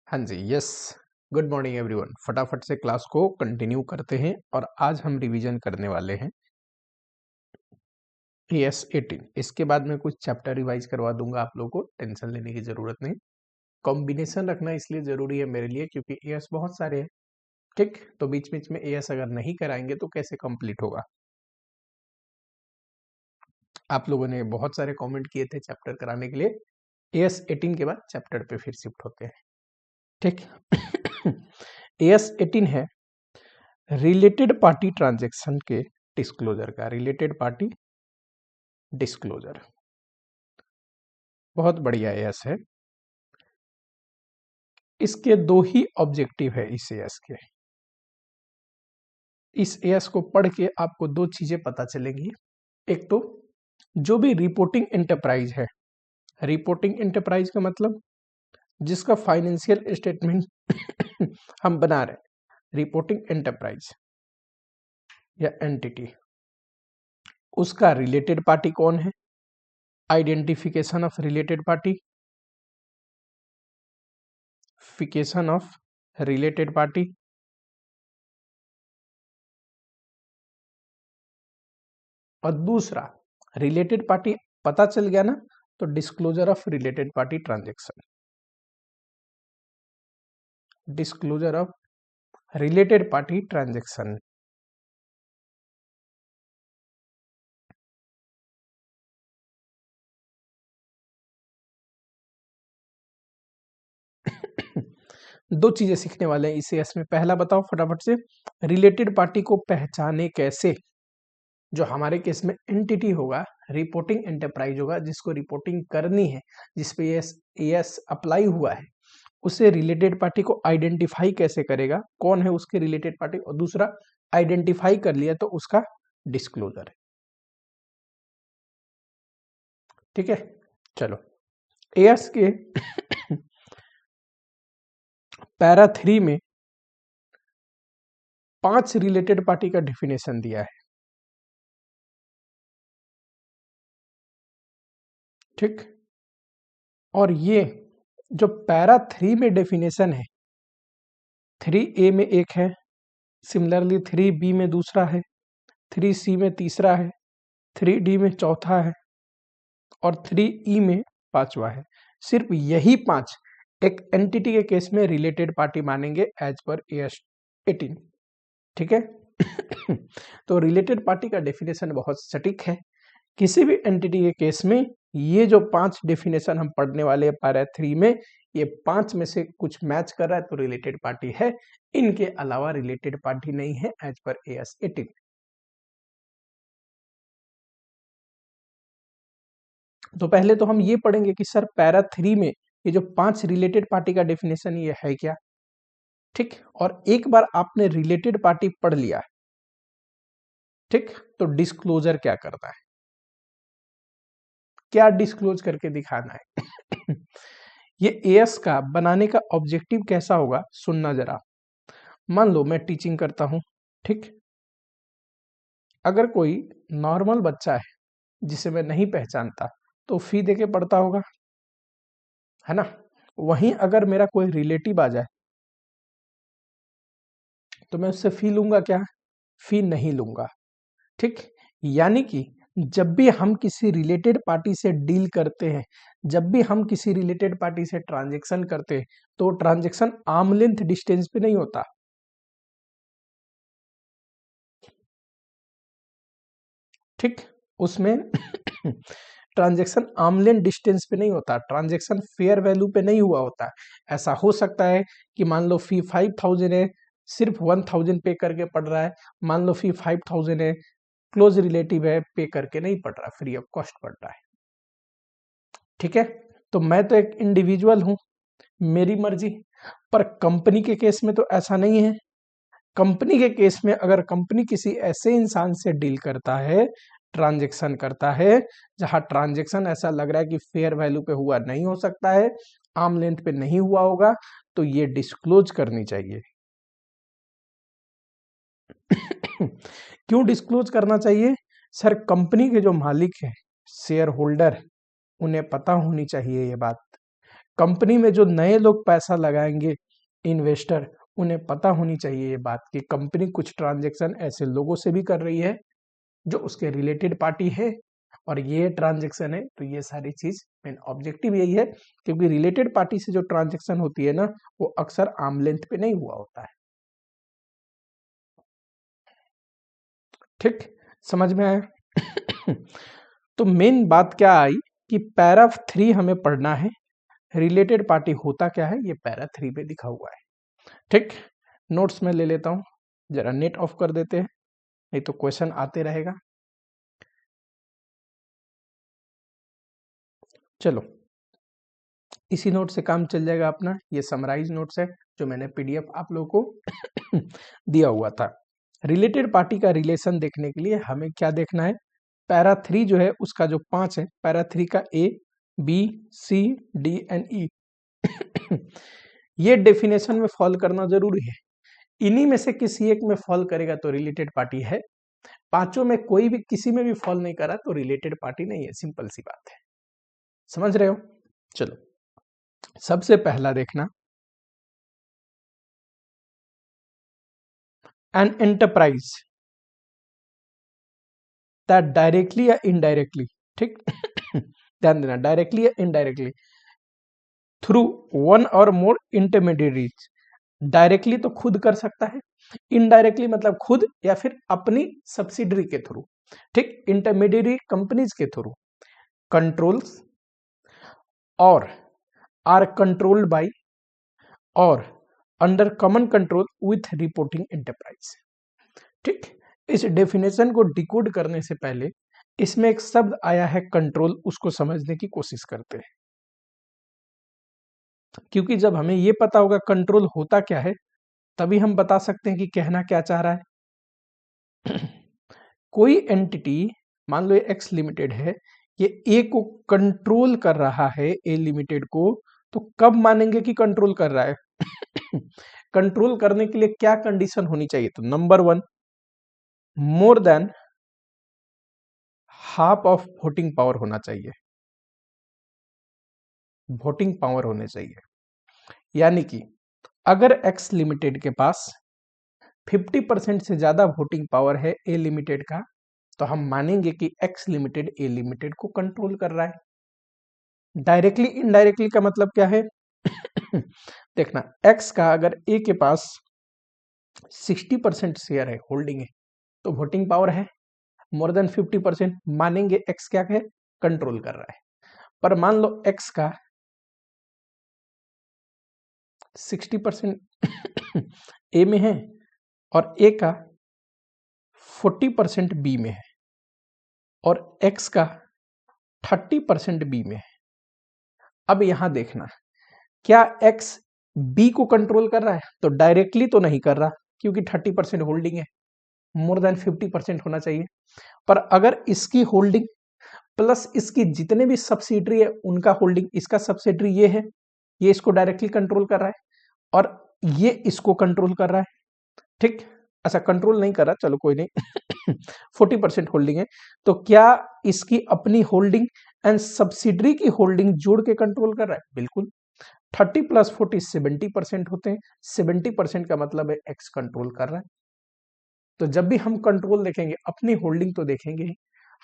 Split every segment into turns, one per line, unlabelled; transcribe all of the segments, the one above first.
हाँ जी, yes. Good morning everyone. फटाफट से क्लास को कंटिन्यू करते हैं और आज हम रिवीजन करने वाले हैं एएस 18। इसके बाद मैं कुछ चैप्टर रिवाइज करवा दूंगा, आप लोगों को टेंशन लेने की जरूरत नहीं। कॉम्बिनेशन रखना इसलिए जरूरी है मेरे लिए क्योंकि एएस बहुत सारे हैं, ठीक। तो बीच बीच में एएस अगर नहीं कराएंगे तो कैसे कंप्लीट होगा। आप लोगों ने बहुत सारे कमेंट किए थे चैप्टर कराने के लिए। एएस 18 के बाद चैप्टर पे फिर शिफ्ट होते हैं, ठीक। एएस 18 है रिलेटेड पार्टी ट्रांजैक्शन के डिस्क्लोजर का। रिलेटेड पार्टी डिस्क्लोजर बहुत बढ़िया एएस है। इसके दो ही ऑब्जेक्टिव है इस एएस के। इस एएस को पढ़ के आपको दो चीजें पता चलेंगी। एक तो जो भी रिपोर्टिंग एंटरप्राइज है, रिपोर्टिंग एंटरप्राइज का मतलब जिसका फाइनेंशियल स्टेटमेंट हम बना रहे हैं, रिपोर्टिंग एंटरप्राइज या एंटिटी, उसका रिलेटेड पार्टी कौन है। आइडेंटिफिकेशन ऑफ रिलेटेड पार्टी, फिकेशन ऑफ रिलेटेड पार्टी, और दूसरा रिलेटेड पार्टी पता चल गया ना, तो disclosure of related party transaction. Disclosure of related party transaction दो चीजें सीखने वाले हैं इसे एस में। पहला बताओ फटाफट से, रिलेटेड पार्टी को पहचाने कैसे। जो हमारे केस में एंटिटी होगा, रिपोर्टिंग एंटरप्राइज होगा, जिसको रिपोर्टिंग करनी है, जिसपे एएस अप्लाई हुआ है, उसे रिलेटेड पार्टी को आइडेंटिफाई कैसे करेगा, कौन है उसके रिलेटेड पार्टी। और दूसरा, आइडेंटिफाई कर लिया तो उसका डिस्क्लोजर है, ठीक है। चलो, एएस के पैरा 3 में 5 रिलेटेड पार्टी का डेफिनेशन दिया है, ठीक। और ये जो पैरा 3 में डेफिनेशन है, 3A में एक है, सिमिलरली 3B में दूसरा है, 3C में तीसरा है, 3D में चौथा है और 3E में पांचवा है। सिर्फ यही 5 एक एंटिटी के केस में रिलेटेड पार्टी मानेंगे एज पर एएस 18, ठीक है। तो रिलेटेड पार्टी का डेफिनेशन बहुत सटीक है। किसी भी एंटिटी के केस में ये जो 5 डेफिनेशन हम पढ़ने वाले हैं पैरा 3 में, ये 5 में से कुछ मैच कर रहा है तो रिलेटेड पार्टी है। इनके अलावा रिलेटेड पार्टी नहीं है एज पर एएस 18। तो पहले तो हम ये पढ़ेंगे कि सर पैरा 3 में ये जो 5 रिलेटेड पार्टी का डेफिनेशन ये है क्या, ठीक। और एक बार आपने रिलेटेड पार्टी पढ़ लिया, ठीक, तो डिस्क्लोजर क्या करता है, क्या डिस्क्लोज करके दिखाना है। ये एएस का बनाने का ऑब्जेक्टिव कैसा होगा, सुनना जरा। मान लो मैं टीचिंग करता हूं, ठीक। अगर कोई नॉर्मल बच्चा है जिसे मैं नहीं पहचानता तो फी देके पढ़ता होगा, है ना। वहीं अगर मेरा कोई रिलेटिव आ जाए तो मैं उससे फी लूंगा क्या, फी नहीं लूंगा, ठीक। यानी कि जब भी हम किसी रिलेटेड पार्टी से डील करते हैं, जब भी हम किसी रिलेटेड पार्टी से ट्रांजैक्शन करते हैं, तो ट्रांजैक्शन आर्म लेंथ डिस्टेंस पे नहीं होता, ठीक। उसमें ट्रांजैक्शन आर्म लेंथ डिस्टेंस पे नहीं होता, ट्रांजैक्शन फेयर वैल्यू पे नहीं हुआ होता। ऐसा हो सकता है कि मान लो फी 5000 है, सिर्फ 1000 पे करके पढ़ रहा है। मान लो फी 5000 है, क्लोज रिलेटिव है, पे करके नहीं पढ़ रहा, फ्री ऑफ कॉस्ट पढ़ रहा है, ठीक है। तो मैं तो एक इंडिविजुअल हूं, मेरी मर्जी। पर कंपनी के केस में तो ऐसा नहीं है। कंपनी के केस में अगर कंपनी किसी ऐसे इंसान से डील करता है, ट्रांजैक्शन करता है, जहां ट्रांजैक्शन ऐसा लग रहा है कि फेयर वैल्यू पे हुआ नहीं हो सकता है, आर्म लेंथ पे नहीं हुआ होगा, तो ये डिस्क्लोज करनी चाहिए। क्यों डिस्क्लोज करना चाहिए सर, कंपनी के जो मालिक है, शेयर होल्डर, उन्हें पता होनी चाहिए ये बात। कंपनी में जो नए लोग पैसा लगाएंगे इन्वेस्टर, उन्हें पता होनी चाहिए ये बात कि कंपनी कुछ ट्रांजैक्शन ऐसे लोगों से भी कर रही है जो उसके रिलेटेड पार्टी है और ये ट्रांजैक्शन है। तो ये सारी चीज मेन ऑब्जेक्टिव यही है, क्योंकि रिलेटेड पार्टी से जो ट्रांजैक्शन होती है ना, वो अक्सर आर्म लेंथ पे नहीं हुआ होता है। ठीक, समझ में आया? तो मेन बात क्या आई कि पैरा 3 हमें पढ़ना है, रिलेटेड पार्टी होता क्या है ये पैरा 3 पे लिखा हुआ है। ठीक, नोट्स में ले लेता हूं, जरा नेट ऑफ कर देते हैं, नहीं तो क्वेश्चन आते रहेगा। चलो, इसी नोट से काम चल जाएगा अपना। ये समराइज नोट्स है जो मैंने पीडीएफ आप लोगों को दिया हुआ था। रिलेटेड पार्टी का रिलेशन देखने के लिए हमें क्या देखना है, पैरा 3 जो है उसका जो 5 है, पैरा 3 का A B C D and E ये डेफिनेशन में फॉल करना जरूरी है। इन्हीं में से किसी एक में फॉल करेगा तो रिलेटेड पार्टी है, पांचों में कोई भी किसी में भी फॉल नहीं करा तो रिलेटेड पार्टी नहीं है। सिंपल सी बात है, समझ रहे हो? चलो, सबसे पहला देखना, एन एंटरप्राइज दैट डायरेक्टली या इनडायरेक्टली, ठीक ध्यान देना, डायरेक्टली या इनडायरेक्टली थ्रू वन और मोर इंटरमीडिएटरीज, डायरेक्टली तो खुद कर सकता है, इनडायरेक्टली मतलब खुद या फिर अपनी सब्सिडरी के थ्रू, ठीक, इंटरमीडिएटरी कंपनीज के थ्रू, कंट्रोल्स और आर कंट्रोल्ड बाय और under common control with reporting enterprise. ठीक, इस डेफिनेशन को डिकोड करने से पहले इसमें एक शब्द आया है कंट्रोल, उसको समझने की कोशिश करते हैं, क्योंकि जब हमें ये पता होगा कंट्रोल होता क्या है, तभी हम बता सकते हैं कि कहना क्या चाह रहा है। कोई एंटिटी, मान लो ये एक्स लिमिटेड है, ये ए को कंट्रोल कर रहा है, ए लिमिटेड को, तो कब मानेंगे कि कंट्रोल कर रहा है? कंट्रोल करने के लिए क्या कंडीशन होनी चाहिए? तो number 1, more than half of voting power होना चाहिए, वोटिंग पावर होने चाहिए। यानी कि अगर एक्स लिमिटेड के पास 50% से ज्यादा वोटिंग पावर है ए लिमिटेड का, तो हम मानेंगे कि एक्स लिमिटेड ए लिमिटेड को कंट्रोल कर रहा है। डायरेक्टली इनडायरेक्टली का मतलब क्या है? देखना, एक्स का अगर ए के पास 60% शेयर है, होल्डिंग है, तो वोटिंग पावर है। मोर देन 50% मानेंगे एक्स क्या है, कंट्रोल कर रहा है। पर मान लो एक्स का 60% ए में है और ए का 40% बी में है और एक्स का 30% बी में है। अब यहां देखना, क्या एक्स बी को कंट्रोल कर रहा है? तो डायरेक्टली तो नहीं कर रहा, क्योंकि 30% होल्डिंग है, मोर देन 50% होना चाहिए। पर अगर इसकी होल्डिंग प्लस इसकी जितने भी सब्सिडरी है उनका होल्डिंग, इसका सब्सिडरी ये है, ये इसको डायरेक्टली कंट्रोल कर रहा है और ये इसको कंट्रोल कर रहा है। ठीक, अच्छा कंट्रोल नहीं कर रहा, चलो कोई नहीं 40% होल्डिंग है, तो क्या इसकी अपनी होल्डिंग एंड सब्सिडरी की होल्डिंग जोड़ के कंट्रोल कर रहा है? बिल्कुल। 30 + 40 70% होते हैं, 70% का मतलब है एक्स कंट्रोल कर रहा है। तो जब भी हम कंट्रोल देखेंगे, अपनी होल्डिंग तो देखेंगे ही,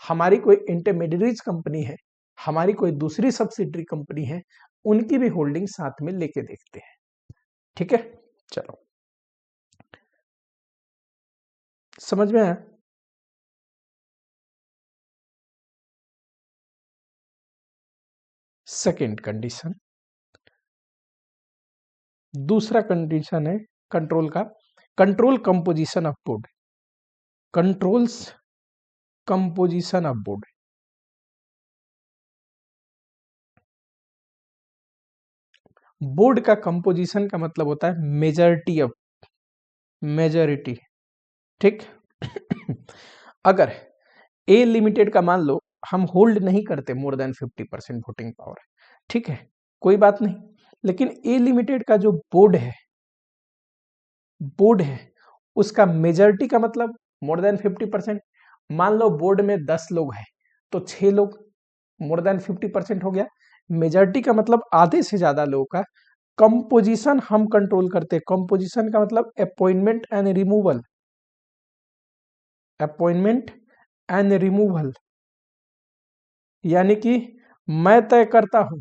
हमारी कोई इंटरमीडिएटरीज कंपनी है, हमारी कोई दूसरी सब्सिडरी कंपनी है, उनकी भी होल्डिंग साथ में लेके देखते हैं। ठीक है, चलो समझ में आया? सेकेंड कंडीशन, दूसरा कंडीशन है कंट्रोल का, control composition of board, controls composition of board. Board का कंपोजिशन का मतलब होता है मेजॉरिटी ऑफ, मेजॉरिटी। ठीक अगर ए लिमिटेड का मान लो हम होल्ड नहीं करते मोर देन 50% वोटिंग पावर, ठीक है, कोई बात नहीं, लेकिन ए लिमिटेड का जो बोर्ड है, बोर्ड है उसका मेजॉरिटी का मतलब मोर देन 50%। मान लो बोर्ड में 10 लोग हैं तो 6 लोग, मोर देन 50% हो गया। मेजॉरिटी का मतलब आधे से ज्यादा लोगों का। कंपोजिशन हम कंट्रोल करते हैं, कंपोजिशन का मतलब appointment and removal, appointment and removal, यानी कि मैं तय करता हूं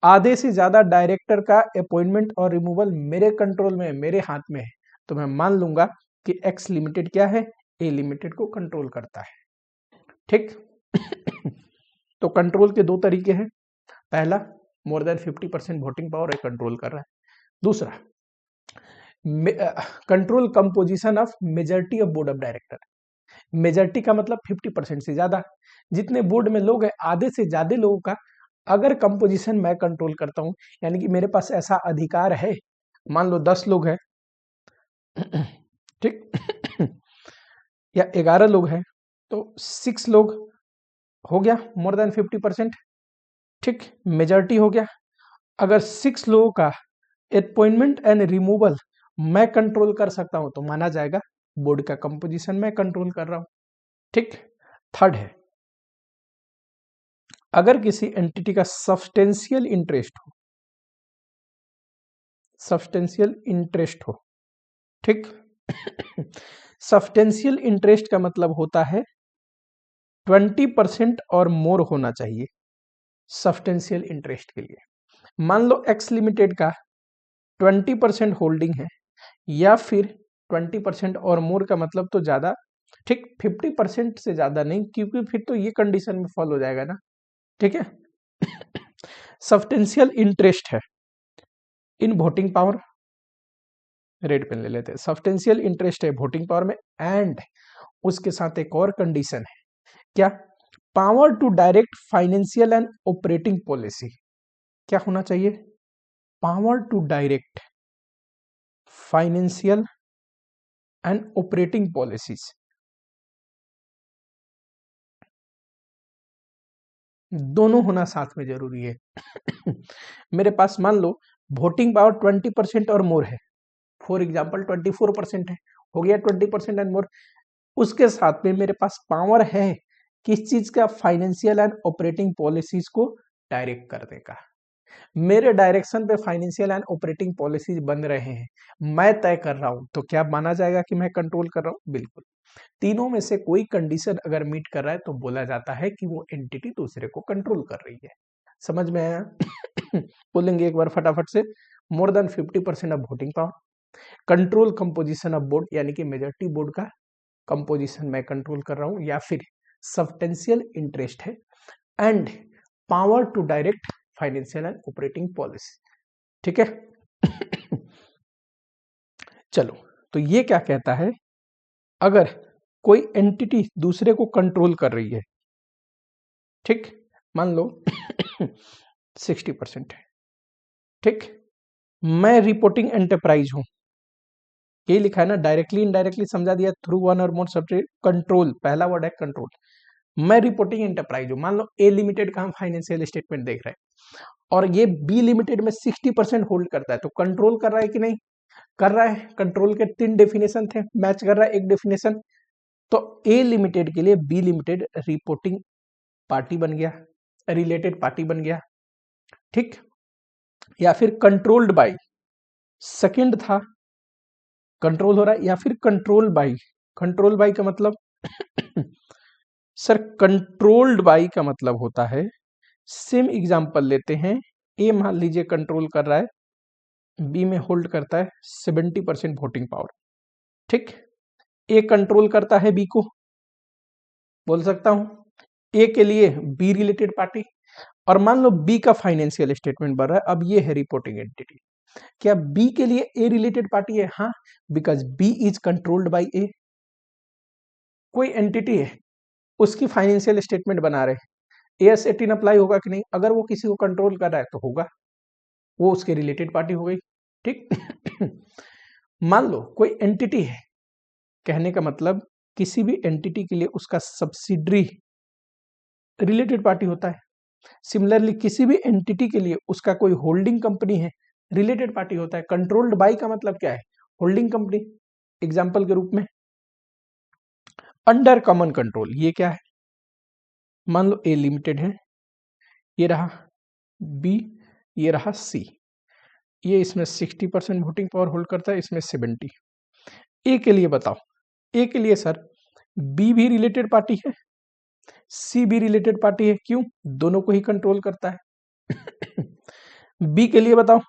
आधे से ज्यादा डायरेक्टर का अपॉइंटमेंट और रिमूवल मेरे कंट्रोल में है, मेरे हाथ में है, तो मैं मान लूंगा कि एक्स लिमिटेड क्या है, ए लिमिटेड को कंट्रोल करता है। ठीक तो कंट्रोल के दो तरीके हैं, पहला मोर देन 50% वोटिंग पावर कंट्रोल कर रहा है, दूसरा control composition of majority of board of director. Majority का मतलब 50% से ज्यादा, जितने बोर्ड में लोग हैं आधे से ज्यादा लोगों का अगर कंपोजिशन मैं कंट्रोल करता हूं, यानी कि मेरे पास ऐसा अधिकार है, मान लो 10 लोग हैं ठीक या 11 लोग हैं, तो 6 लोग हो गया मोर देन 50%, ठीक, मेजॉरिटी हो गया। अगर 6 लोगों का अपॉइंटमेंट एंड रिमूवल मैं कंट्रोल कर सकता हूं तो माना जाएगा बोर्ड का कंपोजिशन मैं कंट्रोल कर रहा हूं। ठीक, थर्ड है, अगर किसी एंटिटी का सब्सटेंशियल इंटरेस्ट हो, सब्सटेंशियल इंटरेस्ट हो, ठीक सब्सटेंशियल इंटरेस्ट का मतलब होता है 20% और मोर होना चाहिए सब्सटेंशियल इंटरेस्ट के लिए। मान लो एक्स लिमिटेड का 20% होल्डिंग है, या फिर 20% और मोर का मतलब तो ज्यादा, ठीक, 50% से ज्यादा नहीं, क्योंकि फिर तो ये कंडीशन में फॉलो हो जाएगा ना। ठीक है सब्सटेंशियल इंटरेस्ट है in voting power, red pen ले लेते हैं, सब्सटेंशियल इंटरेस्ट है वोटिंग पावर में, एंड उसके साथ एक और कंडीशन है, क्या, power to direct financial and operating policy. क्या होना चाहिए, power to direct financial and operating policies, दोनों होना साथ में जरूरी है मेरे पास मान लो वोटिंग पावर 20% और मोर है, फॉर एग्जाम्पल 24% है, हो गया 20% एंड मोर, उसके साथ में मेरे पास पावर है किस चीज का, फाइनेंशियल एंड ऑपरेटिंग पॉलिसीज को डायरेक्ट करने का। मेरे डायरेक्शन पे फाइनेंशियल एंड ऑपरेटिंग पॉलिसीज बन रहे हैं, मैं तय कर रहा हूं, तो क्या माना जाएगा कि मैं कंट्रोल कर रहा हूं, बिल्कुल। तीनों में से कोई कंडीशन अगर मीट कर रहा है तो बोला जाता है कि वो एंटिटी दूसरे को कंट्रोल कर रही है। समझ में आया बोलेंगे एक बार फटाफट से, more than 50% of voting power, control composition of board, यानी कि मेजॉरिटी बोर्ड का कंपोजिशन मैं कंट्रोल कर रहा हूं, या फिर सब्सटेंशियल इंटरेस्ट है, and power to direct financial and operating policy. ठीक है चलो, तो ये क्या कहता है, अगर कोई एंटिटी दूसरे को कंट्रोल कर रही है, ठीक, मान लो 60% है, ठीक, मैं रिपोर्टिंग एंटरप्राइज हूं, ये लिखा है ना, डायरेक्टली इनडायरेक्टली समझा दिया, थ्रू वन और मोर सब्सिडियरी, कंट्रोल पहला वर्ड है कंट्रोल, मैं रिपोर्टिंग एंटरप्राइज हूं, मान लो ए लिमिटेड का हम फाइनेंशियल स्टेटमेंट देख रहे हैं और ये बी लिमिटेड में 60% होल्ड करता है, तो कंट्रोल कर रहा है कि नहीं कर रहा है। कंट्रोल के 3 डेफिनेशन थे, मैच कर रहा है एक डेफिनेशन, तो ए लिमिटेड के लिए बी लिमिटेड रिपोर्टिंग पार्टी बन गया, रिलेटेड पार्टी बन गया, ठीक, या फिर कंट्रोल्ड बाय, सेकंड था कंट्रोल हो रहा है, या फिर कंट्रोल बाय, कंट्रोल बाय का मतलब सर कंट्रोल्ड बाय का मतलब होता है, सेम एग्जांपल लेते हैं, ए मान लीजिए कंट्रोल कर रहा है, बी में होल्ड करता है 70% वोटिंग पावर, ठीक, ए कंट्रोल करता है बी को, बोल सकता हूं ए के लिए बी रिलेटेड पार्टी, और मान लो बी का फाइनेंशियल स्टेटमेंट बन रहा है, अब ये है रिपोर्टिंग एंटिटी, क्या बी के लिए ए रिलेटेड पार्टी है, हाँ, because B is controlled by A. कोई एंटिटी है उसकी फाइनेंशियल स्टेटमेंट बना रहे, एएस 18 अप्लाई होगा कि नहीं, अगर वो किसी को कंट्रोल कर रहा है तो होगा, वो उसके रिलेटेड पार्टी हो गई, ठीक मान लो कोई एंटिटी है, कहने का मतलब किसी भी एंटिटी के लिए उसका सब्सिडरी रिलेटेड पार्टी होता है, सिमिलरली किसी भी एंटिटी के लिए उसका कोई होल्डिंग कंपनी है, रिलेटेड पार्टी होता है। कंट्रोल्ड बाय का मतलब क्या है, होल्डिंग कंपनी, एग्जांपल के रूप में अंडर कॉमन कंट्रोल, ये क्या है, मान लो ए लिमिटेड है, ये रहा बी, ये रहा सी, ये इसमें 60% वोटिंग पावर होल्ड करता है, इसमें 70। ए के लिए बताओ, ए के लिए सर बी भी रिलेटेड पार्टी है, सी भी रिलेटेड पार्टी है, क्यों? दोनों को ही कंट्रोल करता है। बी के लिए बताओ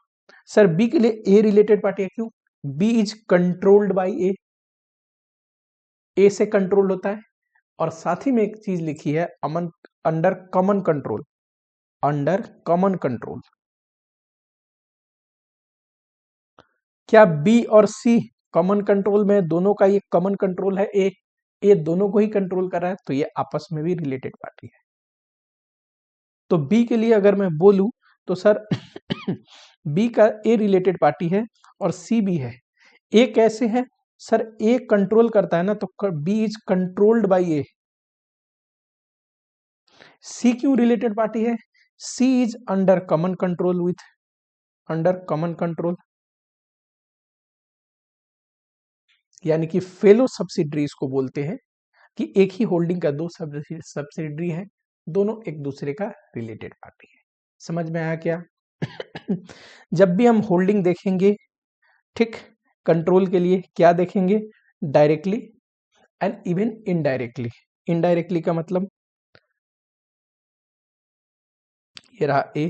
सर, बी के लिए ए रिलेटेड पार्टी है, क्यों? बी इज कंट्रोल्ड बाई ए से कंट्रोल होता है। और साथ ही में एक चीज लिखी है, अमन under common control, under common control. क्या बी और सी कॉमन कंट्रोल में? दोनों का ये कॉमन कंट्रोल है, ए दोनों को ही कंट्रोल कर रहा है, तो ये आपस में भी रिलेटेड पार्टी है। तो बी के लिए अगर मैं बोलूं तो सर बी का ए रिलेटेड पार्टी है और सी भी है। ए कैसे है सर? ए कंट्रोल करता है ना, तो B is controlled by A. C क्यों रिलेटेड पार्टी है? C is under common control with, under common control, यानी कि फेलो सब्सिडरीज को बोलते हैं कि एक ही होल्डिंग का दो सब्सिडरी है, दोनों एक दूसरे का रिलेटेड पार्टी है। समझ में आया क्या? जब भी हम होल्डिंग देखेंगे, ठीक, कंट्रोल के लिए क्या देखेंगे? Directly and even indirectly. Indirectly का मतलब ये रहा ए,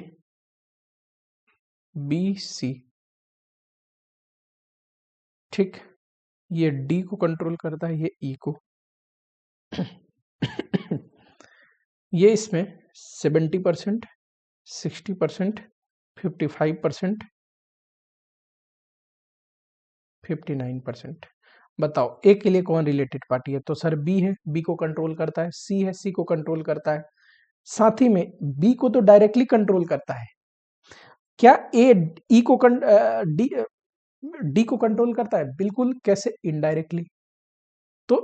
बी, सी, ठीक, ये डी को कंट्रोल करता है, ये ई को। ये इसमें 70%, 60%, 55%, 59%। बताओ ए के लिए कौन रिलेटेड पार्टी है? तो सर बी है, बी को कंट्रोल करता है, सी है, सी को कंट्रोल करता है, साथ ही में बी को तो डायरेक्टली कंट्रोल करता है। क्या ए ई को डी को कंट्रोल करता है? बिल्कुल। कैसे? इनडायरेक्टली। तो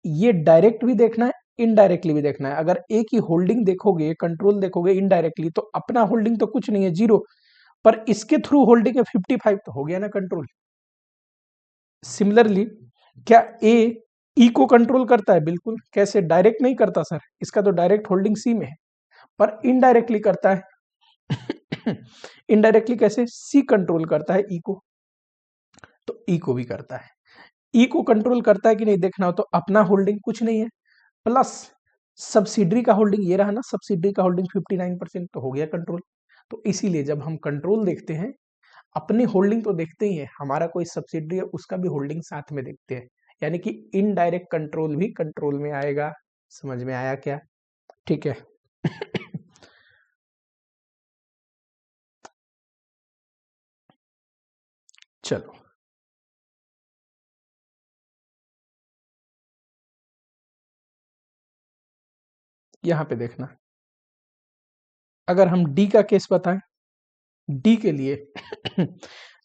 ये डायरेक्ट भी देखना है, इनडायरेक्टली भी देखना है। अगर ए की होल्डिंग देखोगे, कंट्रोल देखोगे इनडायरेक्टली, तो अपना होल्डिंग तो कुछ नहीं है, जीरो, पर इसके थ्रू होल्डिंग है 55, तो हो गया ना कंट्रोल। सिमिलरली क्या ए ई को कंट्रोल करता है? बिल्कुल। कैसे? डायरेक्ट नहीं करता सर, इसका तो डायरेक्ट होल्डिंग सी में है, पर इनडायरेक्टली करता है। इनडायरेक्टली कैसे? सी कंट्रोल करता है ई को, तो ई को भी करता है। ई को कंट्रोल करता है कि नहीं देखना हो तो अपना होल्डिंग कुछ नहीं है, प्लस सब्सिडरी का होल्डिंग, ये रहा ना, सब्सिडरी का होल्डिंग 59%, तो हो गया कंट्रोल। तो इसीलिए जब हम कंट्रोल देखते हैं, अपनी होल्डिंग तो देखते ही है, हमारा कोई सब्सिडरी है उसका भी होल्डिंग साथ में देखते हैं, यानी कि इनडायरेक्ट कंट्रोल भी कंट्रोल में आएगा। समझ में आया क्या? ठीक है। चलो यहां पे देखना, अगर हम डी का केस बताएं, डी के लिए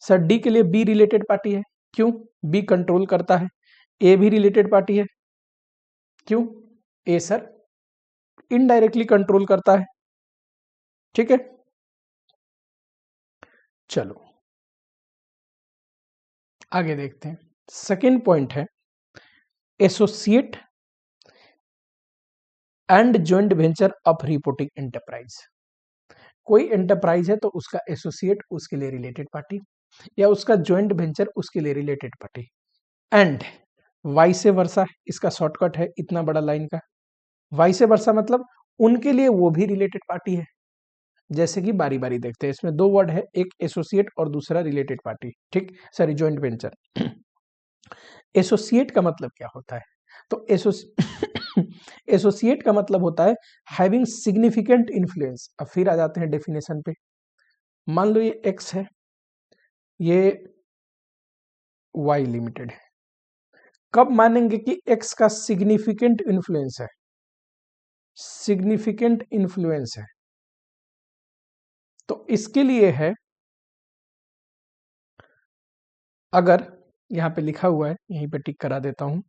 सर डी के लिए बी रिलेटेड पार्टी है, क्यों? बी कंट्रोल करता है। ए भी रिलेटेड पार्टी है, क्यों? ए सर इनडायरेक्टली कंट्रोल करता है, ठीक है। चलो आगे देखते हैं। सेकेंड पॉइंट है associate and joint venture of reporting enterprise. कोई एंटरप्राइज है तो उसका एसोसिएट उसके लिए रिलेटेड पार्टी, या उसका ज्वाइंट वेंचर उसके लिए रिलेटेड पार्टी, एंड वाइसे वर्सा, इसका शॉर्टकट है इतना बड़ा लाइन का। वाइसे वर्सा मतलब उनके लिए वो भी रिलेटेड पार्टी है। जैसे कि बारी बारी देखते हैं, इसमें दो वर्ड है, एक एसोसिएट और दूसरा रिलेटेड पार्टी, ठीक, सॉरी ज्वाइंट वेंचर। एसोसिएट का मतलब क्या होता है? तो एसोसिएट का मतलब होता है हैविंग सिग्निफिकेंट इन्फ्लुएंस। अब फिर आ जाते हैं डेफिनेशन पे। मान लो ये एक्स है, ये वाई लिमिटेड है। कब मानेंगे कि एक्स का सिग्निफिकेंट इन्फ्लुएंस है? सिग्निफिकेंट इन्फ्लुएंस है तो इसके लिए है, अगर यहां पे लिखा हुआ है, यहीं पे टिक करा देता हूं।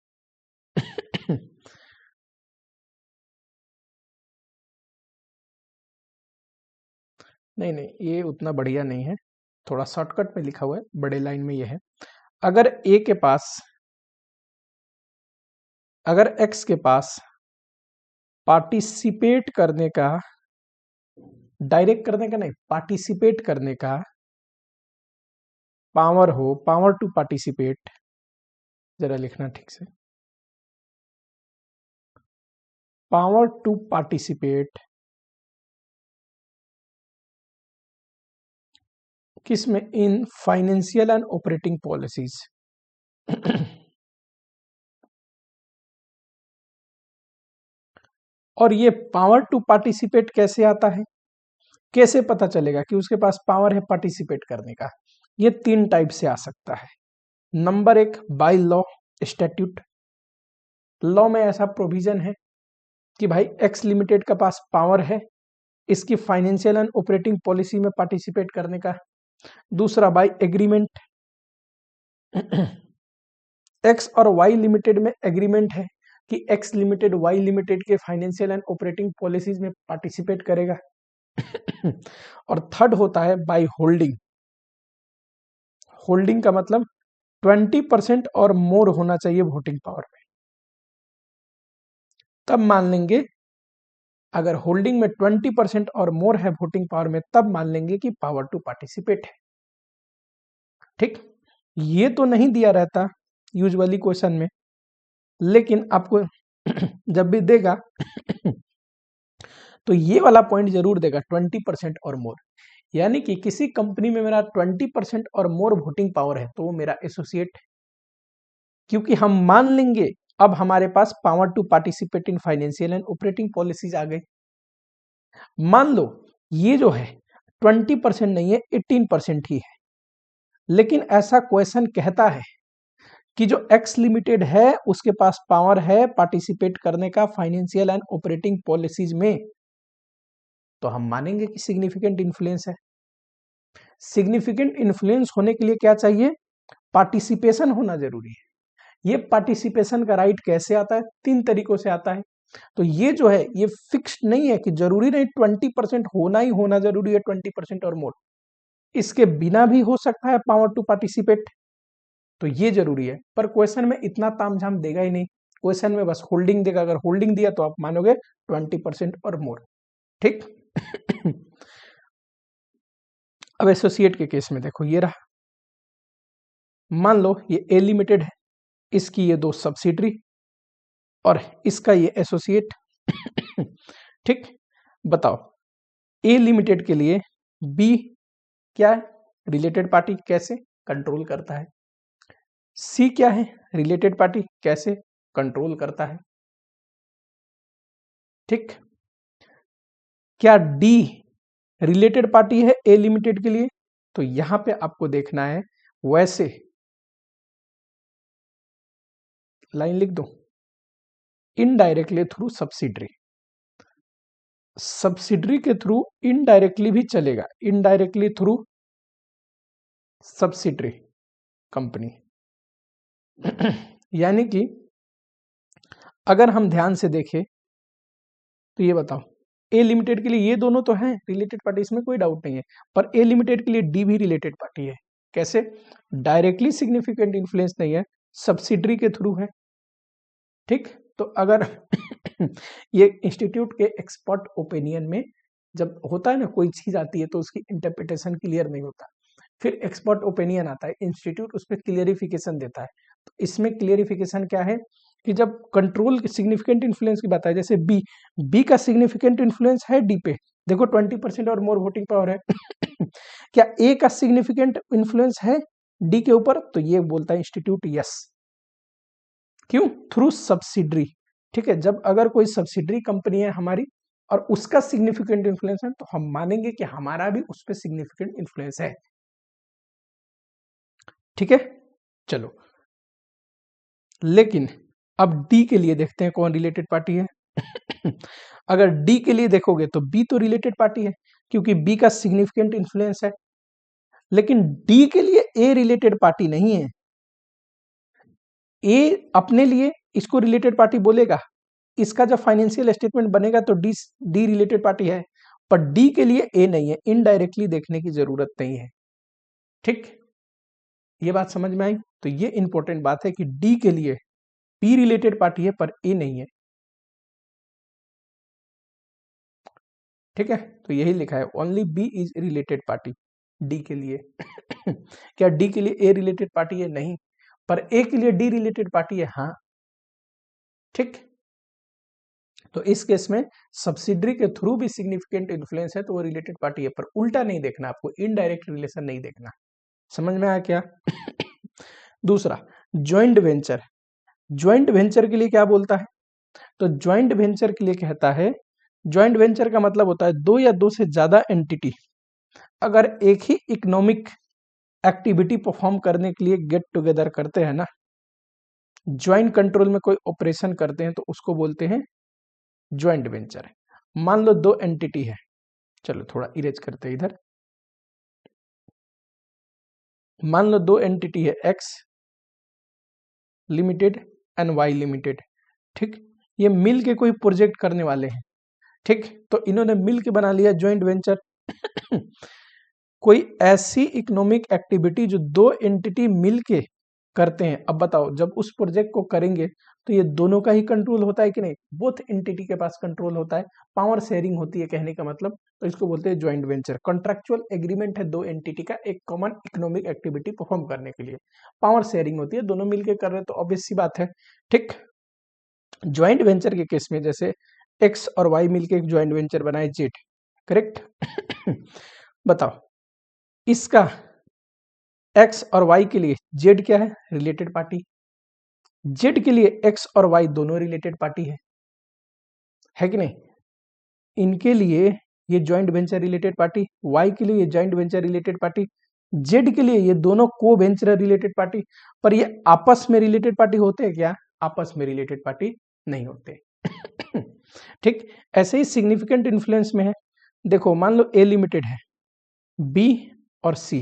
नहीं नहीं, ये उतना बढ़िया नहीं है, थोड़ा शॉर्टकट में लिखा हुआ है, बड़े लाइन में ये है। अगर ए के पास, अगर एक्स के पास पार्टिसिपेट करने का डायरेक्ट करने का नहीं, पार्टिसिपेट करने का पावर हो, पावर टू पार्टिसिपेट, जरा लिखना ठीक से, पावर टू पार्टिसिपेट किसमें, इन फाइनेंशियल एंड ऑपरेटिंग पॉलिसीज। और ये पावर टू पार्टिसिपेट कैसे आता है, कैसे पता चलेगा कि उसके पास पावर है पार्टिसिपेट करने का? ये 3 टाइप से आ सकता है। Number 1, by law, statute. Law में ऐसा प्रोविजन है कि भाई एक्स लिमिटेड का पास पावर है इसकी फाइनेंशियल एंड ऑपरेटिंग पॉलिसी में पार्टिसिपेट करने का। दूसरा, बाय एग्रीमेंट, एक्स और वाई लिमिटेड में एग्रीमेंट है कि एक्स लिमिटेड वाई लिमिटेड के फाइनेंशियल एंड ऑपरेटिंग पॉलिसीज में पार्टिसिपेट करेगा। और थर्ड होता है बाय होल्डिंग। होल्डिंग का मतलब 20% और मोर होना चाहिए वोटिंग पावर में, तब मान लेंगे। अगर होल्डिंग में 20% और मोर है वोटिंग पावर में, तब मान लेंगे कि पावर टू पार्टिसिपेट है। ठीक, ये तो नहीं दिया रहता यूजुअली क्वेश्चन में, लेकिन आपको जब भी देगा तो ये वाला पॉइंट जरूर देगा, 20% और मोर। यानी कि किसी कंपनी में मेरा 20% और मोर वोटिंग पावर है तो वो मेरा एसोसिएट, क्योंकि हम मान लेंगे अब हमारे पास power to participate in financial and operating policies आ गई। मान लो ये जो है 20% नहीं है, 18% ही है, लेकिन ऐसा क्वेश्चन कहता है कि जो एक्स लिमिटेड है उसके पास पावर है पार्टिसिपेट करने का फाइनेंशियल एंड ऑपरेटिंग पॉलिसीज में, तो हम मानेंगे कि सिग्निफिकेंट इन्फ्लुएंस है। सिग्निफिकेंट इन्फ्लुएंस होने के लिए क्या चाहिए, पार्टिसिपेशन होना जरूरी है। ये पार्टिसिपेशन का राइट कैसे आता है, 3 तरीकों से आता है। तो ये जो है ये फिक्स्ड नहीं है कि जरूरी नहीं 20% होना ही होना जरूरी है, 20% और मोर, इसके बिना भी हो सकता है पावर टू पार्टिसिपेट, तो ये जरूरी है। पर क्वेश्चन में इतना तामझाम देगा ही नहीं, क्वेश्चन में बस होल्डिंग देगा। अगर होल्डिंग दिया तो आप मानोगे 20% और मोर। ठीक। अब एसोसिएट के केस में देखो, ये रहा, मान लो ये ए लिमिटेड है, इसकी ये 2 सब्सिडरी और इसका ये एसोसिएट। ठीक, बताओ ए लिमिटेड के लिए बी क्या है, रिलेटेड पार्टी, कैसे कंट्रोल करता है। सी क्या है, रिलेटेड पार्टी, कैसे कंट्रोल करता है। ठीक, क्या डी रिलेटेड पार्टी है ए लिमिटेड के लिए, तो यहां पे आपको देखना है, वैसे लाइन लिख दो, इनडायरेक्टली थ्रू सब्सिडरी, सब्सिडरी के थ्रू इनडायरेक्टली भी चलेगा, इनडायरेक्टली थ्रू सब्सिडरी कंपनी। यानी कि अगर हम ध्यान से देखें तो ये बताओ, ए लिमिटेड के लिए ये दोनों तो हैं रिलेटेड पार्टी, इसमें कोई डाउट नहीं है, पर ए लिमिटेड के लिए डी भी रिलेटेड पार्टी है। कैसे, डायरेक्टली सिग्निफिकेंट इन्फ्लुएंस नहीं है, सब्सिडरी के थ्रू है। ठीक, तो अगर ये इंस्टीट्यूट के एक्सपर्ट ओपिनियन में जब होता है ना, कोई चीज आती है तो उसकी इंटरप्रिटेशन क्लियर नहीं होता, फिर एक्सपर्ट ओपिनियन आता है, इंस्टीट्यूट उस पर क्लियरिफिकेशन देता है। तो इसमें क्लियरिफिकेशन क्या है कि जब कंट्रोल सिग्निफिकेंट इन्फ्लुएंस की बात है, जैसे बी, बी का सिग्निफिकेंट इन्फ्लुएंस है डी पे, देखो 20% और मोर वोटिंग पावर है। क्या ए का सिग्निफिकेंट इन्फ्लुएंस है डी के ऊपर, तो ये बोलता है इंस्टीट्यूट यस। क्यों, थ्रू सब्सिडरी। ठीक है, जब अगर कोई सब्सिडरी कंपनी है हमारी और उसका सिग्निफिकेंट इन्फ्लुएंस है, तो हम मानेंगे कि हमारा भी उस पर सिग्निफिकेंट इन्फ्लुएंस है। ठीक है, चलो, लेकिन अब डी के लिए देखते हैं कौन रिलेटेड पार्टी है। अगर डी के लिए देखोगे तो बी तो रिलेटेड पार्टी है, क्योंकि बी का सिग्निफिकेंट इन्फ्लुएंस है, लेकिन डी के लिए ए रिलेटेड पार्टी नहीं है। ए अपने लिए इसको रिलेटेड पार्टी बोलेगा, इसका जब फाइनेंशियल स्टेटमेंट बनेगा तो डी डी रिलेटेड पार्टी है, पर डी के लिए ए नहीं है, इनडायरेक्टली देखने की जरूरत नहीं है। ठीक, ये बात समझ में आई। तो ये इंपॉर्टेंट बात है कि डी के लिए पी रिलेटेड पार्टी है पर ए नहीं है। ठीक है, तो यही लिखा है, only B is related party D के लिए। क्या डी के लिए ए रिलेटेड पार्टी है? नहीं। पर ए के लिए डी रिलेटेड पार्टी है, हाँ। ठीक, तो इस केस में सब्सिडरी के थ्रू भी सिग्निफिकेंट इन्फ्लुएंस है तो वो रिलेटेड पार्टी है, पर उल्टा नहीं देखना आपको, इनडायरेक्ट रिलेशन नहीं देखना। समझ में आया क्या? दूसरा, ज्वाइंट वेंचर। ज्वाइंट वेंचर के लिए क्या बोलता है? तो ज्वाइंट वेंचर के लिए कहता है, ज्वाइंट वेंचर का मतलब होता है दो या दो से ज्यादा एंटिटी अगर एक ही इकोनॉमिक एक्टिविटी परफॉर्म करने के लिए गेट टुगेदर करते हैं ना, ज्वाइंट कंट्रोल में कोई ऑपरेशन करते हैं, तो उसको बोलते हैं ज्वाइंट वेंचर। मान लो दो एंटिटी है, चलो थोड़ा इरेज करते हैं इधर। मान लो दो एंटिटी है, X limited and Y limited. ठीक, ये मिल के कोई प्रोजेक्ट करने वाले हैं। ठीक, तो इन्होंने मिल के बना लिया ज्वाइंट वेंचर। कोई ऐसी इकोनॉमिक एक्टिविटी जो दो एंटिटी मिल के करते हैं, अब बताओ जब उस प्रोजेक्ट को करेंगे तो ये दोनों का ही कंट्रोल होता है कि नहीं? बोथ एंटिटी के पास कंट्रोल होता है, पावर शेयरिंग होती है कहने का मतलब, तो इसको बोलते हैं ज्वाइंट वेंचर। कॉन्ट्रैक्चुअल एग्रीमेंट है दो एंटिटी का एक कॉमन इकोनॉमिक एक्टिविटी परफॉर्म करने के लिए, पावर शेयरिंग होती है, दोनों मिलकर कर रहे हैं तो ऑब्वियस सी बात है। ठीक, ज्वाइंट वेंचर के केस में जैसे एक्स और वाई मिलकर एक ज्वाइंट वेंचर बनाए जेड, करेक्ट? बताओ इसका एक्स और वाई के लिए जेड क्या है? Related party. जेड के लिए एक्स और वाई दोनों रिलेटेड पार्टी है कि नहीं? इनके लिए ये joint venture related party, Y के लिए ये joint venture related party, Z के लिए ये दोनों को वेंचर रिलेटेड पार्टी। पर ये आपस में रिलेटेड पार्टी होते हैं क्या? आपस में रिलेटेड पार्टी नहीं होते। ठीक, ऐसे ही सिग्निफिकेंट इन्फ्लुएंस में है, देखो मान लो ए लिमिटेड है, बी और सी,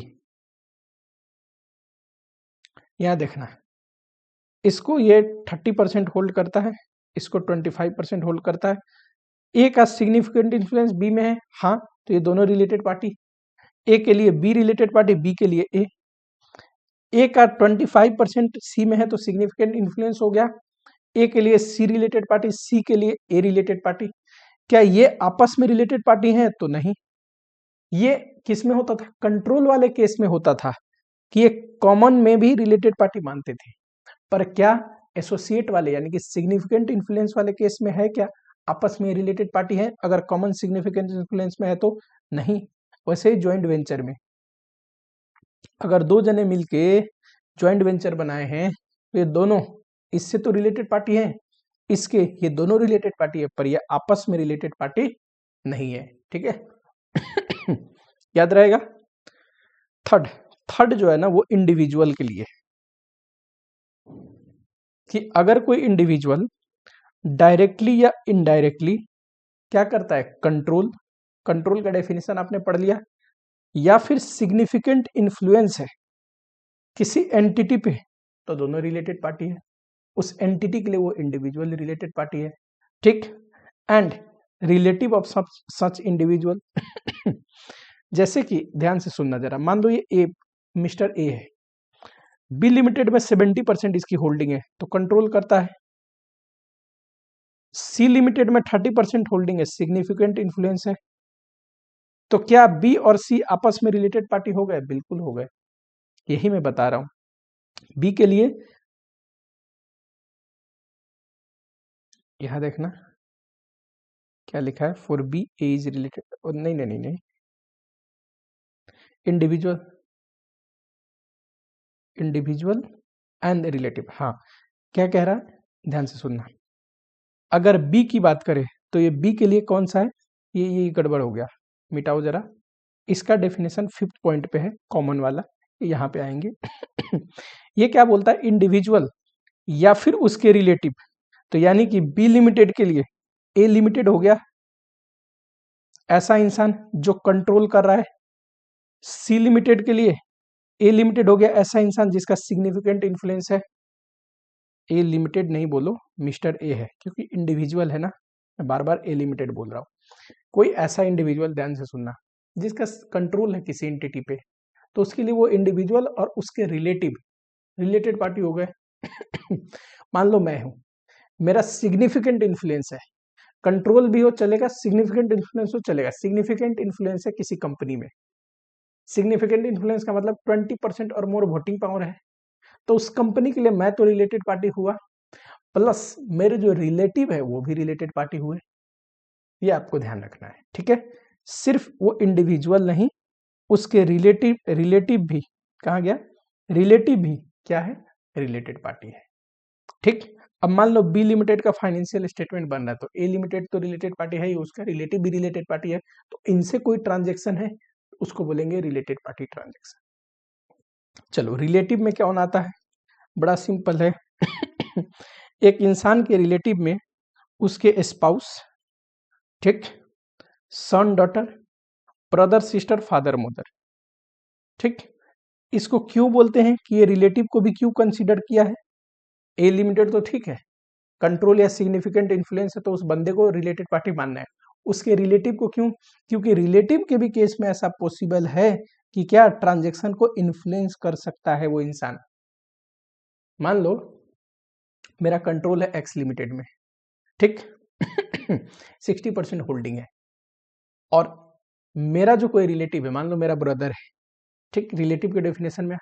यहां देखना इसको ये 30% होल्ड करता है, इसको 25% होल्ड करता है। ए का सिग्निफिकेंट इन्फ्लुएंस बी में है, हाँ, तो ये दोनों रिलेटेड पार्टी। ए के लिए बी रिलेटेड पार्टी, बी के लिए ए। ए का 25% सी में है तो सिग्निफिकेंट इन्फ्लुएंस हो गया। ए के लिए सी रिलेटेड पार्टी, सी के लिए ए रिलेटेड पार्टी। क्या ये आपस में रिलेटेड पार्टी हैं? तो नहीं। ये किस में होता था? कंट्रोल वाले केस में होता था कि ये कॉमन में भी रिलेटेड पार्टी मानते थे। पर क्या एसोसिएट वाले यानी कि सिग्निफिकेंट इन्फ्लुएंस वाले केस में है क्या आपस में रिलेटेड पार्टी है? अगर कॉमन सिग्निफिकेंट इन्फ्लुएंस में है तो नहीं। वैसे ही ज्वाइंट वेंचर में अगर दो जने मिलके ज्वाइंट वेंचर बनाए हैं तो ये दोनों इससे तो रिलेटेड पार्टी है, इसके ये दोनों रिलेटेड पार्टी है, पर ये आपस में रिलेटेड पार्टी नहीं है। ठीक है? याद रहेगा। थर्ड, थर्ड जो है ना वो इंडिविजुअल के लिए, कि अगर कोई इंडिविजुअल डायरेक्टली या इनडायरेक्टली क्या करता है? कंट्रोल, कंट्रोल का डेफिनेशन आपने पढ़ लिया, या फिर सिग्निफिकेंट इन्फ्लुएंस है किसी एंटिटी पे, तो दोनों रिलेटेड पार्टी है। उस एंटिटी के लिए वो इंडिविजुअल रिलेटेड पार्टी है। ठीक, and relative of such individual. जैसे कि ध्यान से सुनना जरा, मान लो ये ए, मिस्टर ए है, बी लिमिटेड में 70% इसकी होल्डिंग है तो कंट्रोल करता है। सी लिमिटेड में 30% होल्डिंग है, सिग्निफिकेंट इन्फ्लुएंस है। तो क्या बी और सी आपस में रिलेटेड पार्टी हो गए? बिल्कुल हो गए, यही मैं बता रहा हूं। बी के लिए यहां देखना क्या लिखा है, for B A is related, नहीं नहीं नहीं नहीं, इंडिविजुअल, इंडिविजुअल एंड रिलेटिव। हाँ, क्या कह रहा है ध्यान से सुनना। अगर बी की बात करें तो ये बी के लिए कौन सा है? ये गड़बड़ हो गया, मिटाओ जरा। इसका डेफिनेशन 5th पॉइंट पे है, कॉमन वाला, यहाँ पे आएंगे। ये क्या बोलता है? इंडिविजुअल या फिर उसके रिलेटिव। तो यानी कि बी लिमिटेड के लिए ए लिमिटेड हो गया ऐसा इंसान जो कंट्रोल कर रहा है, सी लिमिटेड के लिए ए लिमिटेड हो गया ऐसा इंसान जिसका सिग्निफिकेंट इन्फ्लुएंस है। ए लिमिटेड नहीं बोलो, मिस्टर ए है, क्योंकि इंडिविजुअल है ना, मैं बार बार ए लिमिटेड बोल रहा हूँ। कोई ऐसा इंडिविजुअल, ध्यान से सुनना, जिसका कंट्रोल है किसी एंटिटी पे, तो उसके लिए वो इंडिविजुअल और उसके रिलेटिव रिलेटेड पार्टी हो गए। मान लो मैं हूं, मेरा सिग्निफिकेंट इन्फ्लुएंस है, कंट्रोल भी हो चलेगा, सिग्निफिकेंट इन्फ्लुएंस हो चलेगा। सिग्निफिकेंट इन्फ्लुएंस है किसी कंपनी में, सिग्निफिकेंट इन्फ्लुएंस का मतलब 20% और मोर वोटिंग पावर है, तो उस कंपनी के लिए मैं तो रिलेटेड पार्टी हुआ, प्लस मेरे जो रिलेटिव है वो भी रिलेटेड पार्टी हुए। ये आपको ध्यान रखना है, ठीक है। सिर्फ वो इंडिविजुअल नहीं, उसके रिलेटिव भी, कहा गया, रिलेटिव भी क्या है, रिलेटेड पार्टी है, ठीक। अब मान लो बी लिमिटेड का फाइनेंशियल स्टेटमेंट बन रहा है, तो ए लिमिटेड तो रिलेटेड पार्टी है ही, उसका रिलेटिव भी रिलेटेड पार्टी है, तो इनसे कोई ट्रांजेक्शन है उसको बोलेंगे रिलेटेड पार्टी ट्रांजेक्शन। चलो रिलेटिव में क्या होना आता है, बड़ा सिंपल है। एक इंसान के रिलेटिव में उसके स्पाउस, ठीक, son daughter, brother sister, father mother, ठीक। इसको क्यों बोलते हैं कि ये रिलेटिव को भी क्यों कंसीडर किया है। ए लिमिटेड तो ठीक है, कंट्रोल या सिग्निफिकेंट इन्फ्लुएंस है तो उस बंदे को रिलेटेड पार्टी मानना है, उसके रिलेटिव को क्यों, क्योंकि रिलेटिव के भी केस में ऐसा पॉसिबल है कि क्या ट्रांजैक्शन को इन्फ्लुएंस कर सकता है वो इंसान। मान लो मेरा कंट्रोल है एक्स लिमिटेड में, ठीक, 60% होल्डिंग है, और मेरा जो कोई रिलेटिव है, मान लो मेरा ब्रदर है, ठीक, रिलेटिव के डेफिनेशन में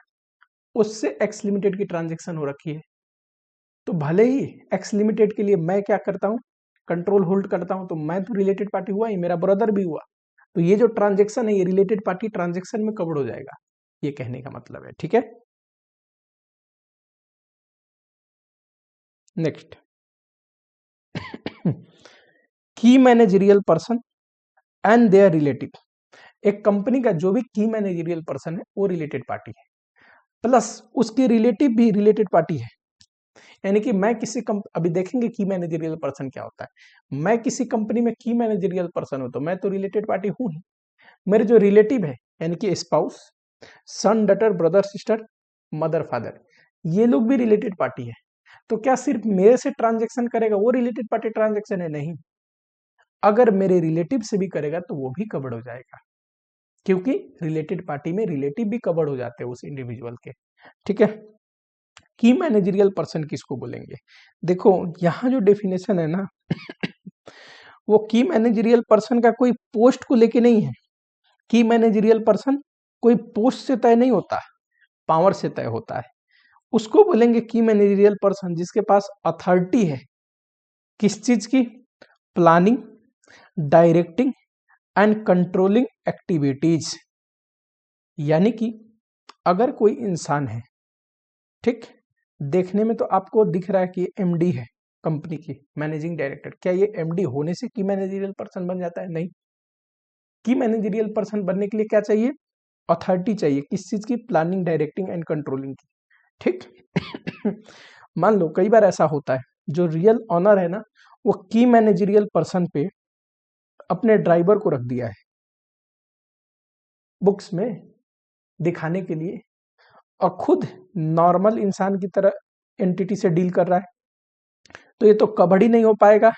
उससे एक्स लिमिटेड की ट्रांजैक्शन हो रखी है, तो भले ही एक्स लिमिटेड के लिए मैं क्या करता हूं, कंट्रोल होल्ड करता हूं, तो मैं तो रिलेटेड पार्टी हुआ ही, मेरा ब्रदर भी हुआ, तो ये जो ट्रांजैक्शन है ये रिलेटेड पार्टी ट्रांजैक्शन में कवर हो जाएगा, ये कहने का मतलब है, ठीक है। नेक्स्ट, की managerial person and there relative. एक कंपनी का जो भी की मैनेजरियल पर्सन है वो रिलेटेड पार्टी है, प्लस उसके रिलेटिव भी रिलेटेड पार्टी है। यानी कि मैं किसी अभी देखेंगे की मैनेजरियल पर्सन क्या होता है। मैं किसी कंपनी में की मैनेजरियल पर्सन हूं तो मैं तो रिलेटेड पार्टी हूं ही, मेरे जो रिलेटिव है यानी कि spouse, son daughter, brother sister, mother father, ये लोग भी रिलेटेड पार्टी है, तो क्या सिर्फ मेरे से ट्रांजेक्शन करेगा वो रिलेटेड पार्टी ट्रांजेक्शन है, नहीं, अगर मेरे रिलेटिव से भी करेगा तो वो भी कवर्ड हो जाएगा, क्योंकि रिलेटेड पार्टी में रिलेटिव भी कवर्ड हो जाते हैं उस इंडिविजुअल के, ठीक है। की मैनेजरियल पर्सन किसको बोलेंगे, देखो यहां जो डेफिनेशन है ना, वो की मैनेजरियल पर्सन का कोई पोस्ट को लेके नहीं है। की मैनेजरियल पर्सन कोई पोस्ट से तय नहीं होता, पावर से तय होता है। उसको बोलेंगे की मैनेजरियल पर्सन जिसके पास अथॉरिटी है, किस चीज की, planning, directing and controlling activities. यानी कि अगर कोई इंसान है, ठीक, देखने में तो आपको दिख रहा है कि एमडी है कंपनी की, मैनेजिंग डायरेक्टर, क्या ये एमडी होने से की मैनेजरियल पर्सन बन जाता है, नहीं। की मैनेजरियल पर्सन बनने के लिए क्या चाहिए, अथॉरिटी चाहिए, किस चीज की, प्लानिंग, डायरेक्टिंग एंड कंट्रोलिंग की, ठीक। मान लो कई बार ऐसा होता है जो रियल ऑनर है ना, वो की मैनेजरियल पर्सन पे अपने ड्राइवर को रख दिया है बुक्स में दिखाने के लिए, और खुद नॉर्मल इंसान की तरह एंटिटी से डील कर रहा है, तो ये तो कवर ही नहीं हो पाएगा।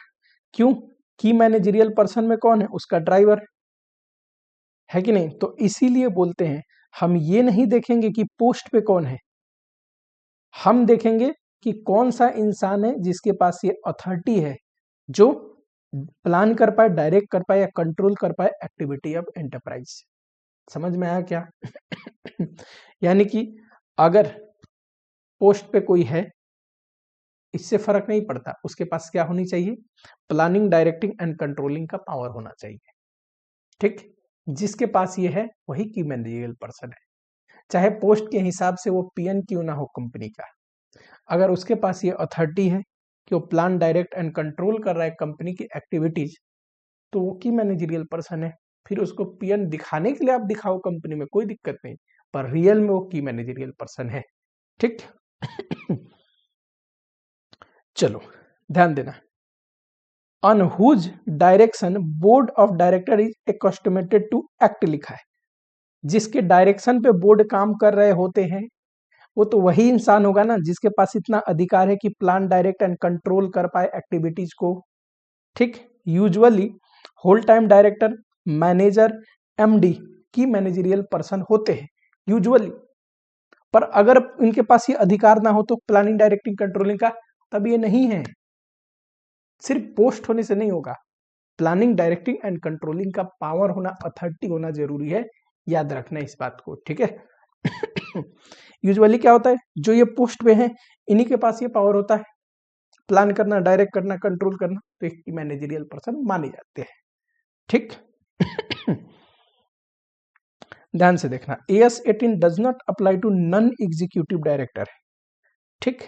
क्यों, की मैनेजरियल पर्सन में कौन है, उसका ड्राइवर है कि नहीं। तो इसीलिए बोलते हैं हम ये नहीं देखेंगे कि पोस्ट पे कौन है, हम देखेंगे कि कौन सा इंसान है जिसके पास ये अथॉरिटी है जो प्लान कर पाए, डायरेक्ट कर पाए या कंट्रोल कर पाए एक्टिविटी ऑफ एंटरप्राइज। समझ में आया क्या? यानी कि अगर पोस्ट पे कोई है, इससे फर्क नहीं पड़ता, उसके पास क्या होनी चाहिए, प्लानिंग, डायरेक्टिंग एंड कंट्रोलिंग का पावर होना चाहिए, ठीक। जिसके पास ये है वही की मैनेजरियल पर्सन है, चाहे पोस्ट के हिसाब से वो पीएन क्यों ना हो कंपनी का, अगर उसके पास ये अथॉरिटी है कि वो प्लान, डायरेक्ट एंड कंट्रोल कर रहा है कंपनी की एक्टिविटीज, तो वो की मैनेजरियल पर्सन है। फिर उसको पीएन दिखाने के लिए आप दिखाओ कंपनी में, कोई दिक्कत नहीं, पर रियल में वो की मैनेजरियल पर्सन है, ठीक। चलो ध्यान देना, on whose direction board of director is estimated to act लिखा है, जिसके डायरेक्शन पे बोर्ड काम कर रहे होते हैं वो तो वही इंसान होगा ना जिसके पास इतना अधिकार है कि प्लान, डायरेक्ट एंड कंट्रोल कर पाए एक्टिविटीज को, ठीक। Usually whole time director, manager, MD key managerial person होते हैं यूजुअली, पर अगर इनके पास ये अधिकार ना हो तो प्लानिंग, डायरेक्टिंग, कंट्रोलिंग का तब ये नहीं है, सिर्फ पोस्ट होने से नहीं होगा, प्लानिंग, डायरेक्टिंग एंड कंट्रोलिंग का पावर होना, अथॉरिटी होना जरूरी है, याद रखना इस बात को, ठीक है। यूजुअली क्या होता है, जो ये पोस्ट पे हैं इन्हीं के पास ये पावर होता है, प्लान करना, डायरेक्ट करना, कंट्रोल करना, तो एक मैनेजरियल पर्सन माने जाते हैं, ठीक। ध्यान से देखना, AS18 does not apply to non executive director, ठीक,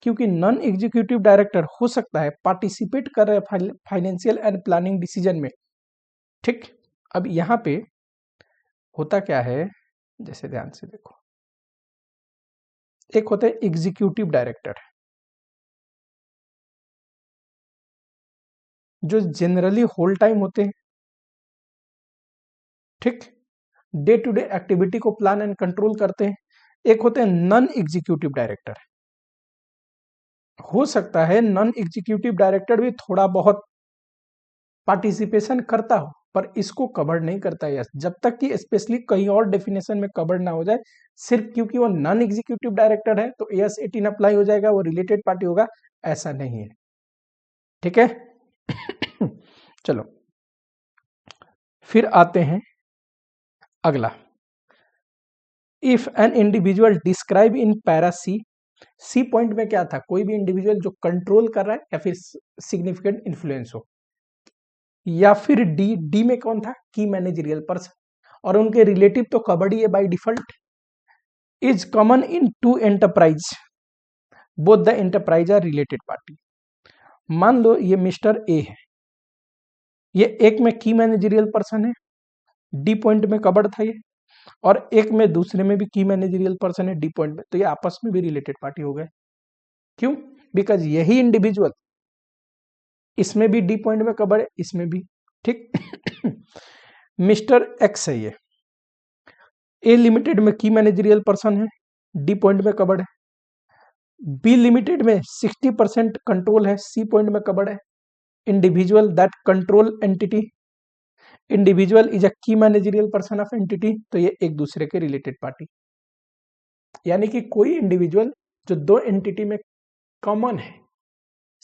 क्योंकि नॉन एग्जीक्यूटिव डायरेक्टर हो सकता है पार्टिसिपेट कर रहे फाइनेंशियल एंड प्लानिंग डिसीजन में, ठीक। अब यहां पे होता क्या है, जैसे ध्यान से देखो, एक होता है एग्जीक्यूटिव डायरेक्टर, जो जनरली होल टाइम होते हैं, ठीक, डे टू डे एक्टिविटी को प्लान एंड कंट्रोल करते हैं। एक होते हैं नॉन एग्जीक्यूटिव डायरेक्टर, हो सकता है नॉन एग्जीक्यूटिव डायरेक्टर भी थोड़ा बहुत पार्टिसिपेशन करता हो, पर इसको कवर नहीं करता है, जब तक कि स्पेशली कहीं और डेफिनेशन में कवर ना हो जाए। सिर्फ क्योंकि वो नॉन एग्जीक्यूटिव डायरेक्टर है तो AS18 अप्लाई हो जाएगा, वो रिलेटेड पार्टी होगा, ऐसा नहीं है, ठीक है। चलो फिर आते हैं अगला, if an individual describe in para C point में क्या था, कोई भी इंडिविजुअल जो कंट्रोल कर रहा है या फिर सिग्निफिकेंट इन्फ्लुएंस हो, या फिर डी में कौन था, की मैनेजरियल पर्सन, और उनके रिलेटिव तो कवर्ड ही है by default, is common in two enterprise, both the enterprise are related party. मान लो ये मिस्टर ए है, ये एक में की मैनेजरियल पर्सन है, डी पॉइंट में कवर्ड था ये, और एक में दूसरे में भी की मैनेजरियल पर्सन है डी पॉइंट में, तो ये आपस में भी रिलेटेड पार्टी हो गए। क्यों? बिकॉज यही इंडिविजुअल इसमें भी डी पॉइंट में कवर्ड है, इसमें भी, ठीक। मिस्टर एक्स है ये, ए लिमिटेड में की मैनेजरियल पर्सन है, डी पॉइंट में कवर्ड है, बी लिमिटेड में 60% कंट्रोल है, सी पॉइंट में कवर्ड है, individual that control entity, individual is a की मैनेजरियल पर्सन ऑफ एंटिटी, तो ये एक दूसरे के रिलेटेड पार्टी। यानी कि कोई इंडिविजुअल जो दो एंटिटी में कॉमन है,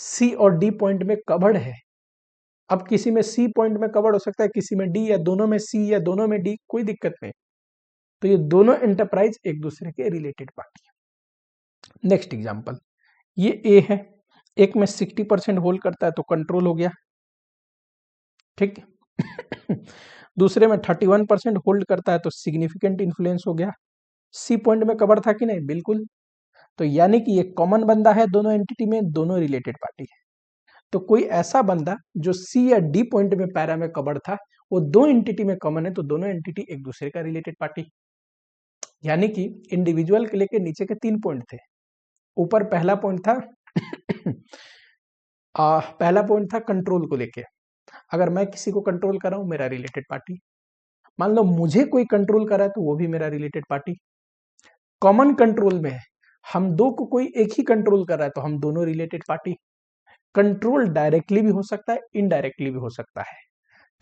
सी और डी पॉइंट में कवर्ड है, अब किसी में सी पॉइंट में कवर्ड हो सकता है, किसी में डी, या दोनों में सी या दोनों में डी, कोई दिक्कत नहीं, तो ये दोनों एंटरप्राइज एक दूसरे के रिलेटेड पार्टी। नेक्स्ट एग्जांपल, ये ए है, एक में 60% होल्ड करता है तो कंट्रोल हो गया, ठीक। दूसरे में 31% होल्ड करता है तो सिग्निफिकेंट इन्फ्लुएंस हो गया, सी पॉइंट में कवर था कि नहीं, बिल्कुल, तो यानी कि ये कॉमन बंदा है दोनों एंटिटी में, दोनों रिलेटेड पार्टी है। तो कोई ऐसा बंदा जो सी या डी पॉइंट में पैरा में कवर था, वो दो एंटिटी में कॉमन है, तो दोनों एंटिटी एक दूसरे का रिलेटेड पार्टी। यानी कि इंडिविजुअल के लेके नीचे के 3 पॉइंट थे, ऊपर पहला पॉइंट था पहला पॉइंट था कंट्रोल को लेके, अगर मैं किसी को कंट्रोल कर रहा हूं मेरा रिलेटेड पार्टी, मान लो मुझे कोई कंट्रोल कर रहा है तो वो भी मेरा रिलेटेड पार्टी। कॉमन कंट्रोल में है, हम दो को कोई एक ही कंट्रोल कर रहा है तो हम दोनों रिलेटेड पार्टी। कंट्रोल डायरेक्टली भी हो सकता है, इनडायरेक्टली भी हो सकता है,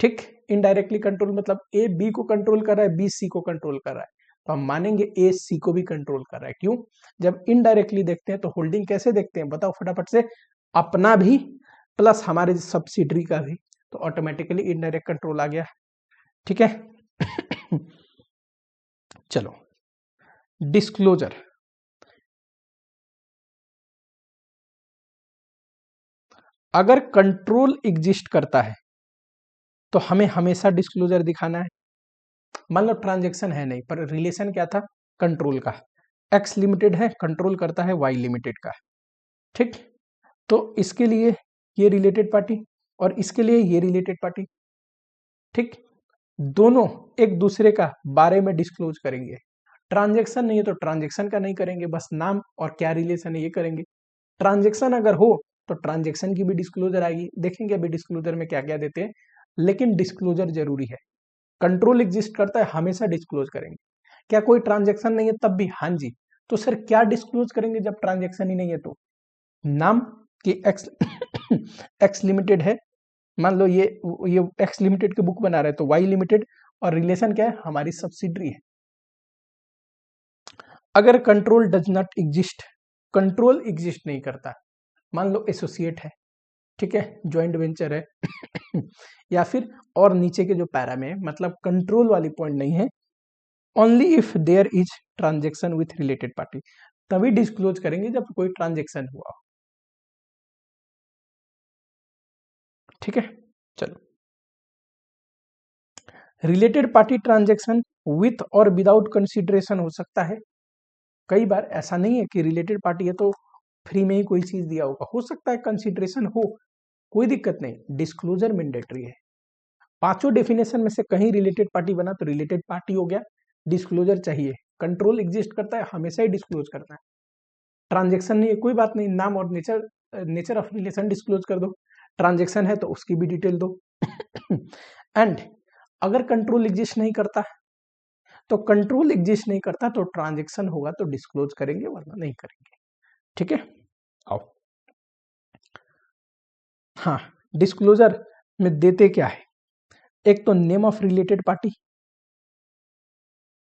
ठीक। इनडायरेक्टली कंट्रोल मतलब ए बी को कंट्रोल कर रहा है, बी सी को कंट्रोल कर रहा है, तो हम मानेंगे ए सी को भी कंट्रोल कर रहा है। क्यों? जब इनडायरेक्टली देखते हैं तो होल्डिंग कैसे देखते हैं, बताओ फटाफट से, अपना भी प्लस हमारे सब्सिडरी का भी, तो ऑटोमेटिकली इनडायरेक्ट कंट्रोल आ गया, ठीक है। चलो डिस्क्लोजर, अगर कंट्रोल एग्जिस्ट करता है तो हमें हमेशा डिस्क्लोजर दिखाना है। मान लो ट्रांजैक्शन है नहीं, पर रिलेशन क्या था, कंट्रोल का, एक्स लिमिटेड है कंट्रोल करता है वाई लिमिटेड का, ठीक। तो इसके लिए ये रिलेटेड पार्टी और इसके लिए ये रिलेटेड पार्टी, ठीक। दोनों एक दूसरे का बारे में डिस्क्लोज करेंगे। ट्रांजैक्शन नहीं है तो ट्रांजैक्शन का नहीं करेंगे, बस नाम और क्या रिलेशन है ये करेंगे। ट्रांजैक्शन अगर हो तो ट्रांजैक्शन की भी डिस्क्लोजर आएगी, देखेंगे अभी डिस्क्लोजर में क्या क्या देते हैं, लेकिन डिस्क्लोजर जरूरी है। कंट्रोल एग्जिस्ट करता है हमेशा डिस्क्लोज करेंगे। क्या कोई ट्रांजैक्शन नहीं है तब भी, हाँ जी, तो सर क्या डिस्क्लोज करेंगे जब ट्रांजैक्शन ही नहीं है, तो नाम कि एक्स एक्स लिमिटेड है, मान लो ये एक्स लिमिटेड की बुक बना रहे हैं तो वाई लिमिटेड, और रिलेशन क्या है, हमारी सब्सिडरी है। अगर control does not exist, control exist नहीं करता, मान लो एसोसिएट है, ठीक है, ज्वाइंट वेंचर है या फिर और नीचे के जो पैरा में है, मतलब कंट्रोल वाली पॉइंट नहीं है। Only if there is transaction with related party, तभी डिस्क्लोज करेंगे जब कोई ट्रांजेक्शन हुआ। ठीक है, चलो। रिलेटेड पार्टी ट्रांजेक्शन विथ और विदाउट कंसिडरेशन हो सकता है। कई बार ऐसा नहीं है कि रिलेटेड पार्टी है तो फ्री में ही कोई चीज दिया होगा, हो सकता है कंसिडरेशन हो, कोई दिक्कत नहीं, डिस्क्लोजर मैंडेटरी है। पांचों डेफिनेशन में से कहीं रिलेटेड पार्टी बना तो रिलेटेड पार्टी हो गया, डिस्क्लोजर चाहिए। कंट्रोल एग्जिस्ट करता है, हमेशा ही डिस्क्लोज करना है। ट्रांजेक्शन नहीं है, कोई बात नहीं, नाम और नेचर ऑफ रिलेशन डिस्क्लोज कर दो। ट्रांजेक्शन है तो उसकी भी डिटेल दो एंड अगर कंट्रोल एग्जिस्ट नहीं करता तो ट्रांजेक्शन होगा तो डिस्क्लोज करेंगे, वरना नहीं करेंगे। ठीक है, आओ। हाँ, डिस्क्लोजर में देते क्या है, एक तो name of related party,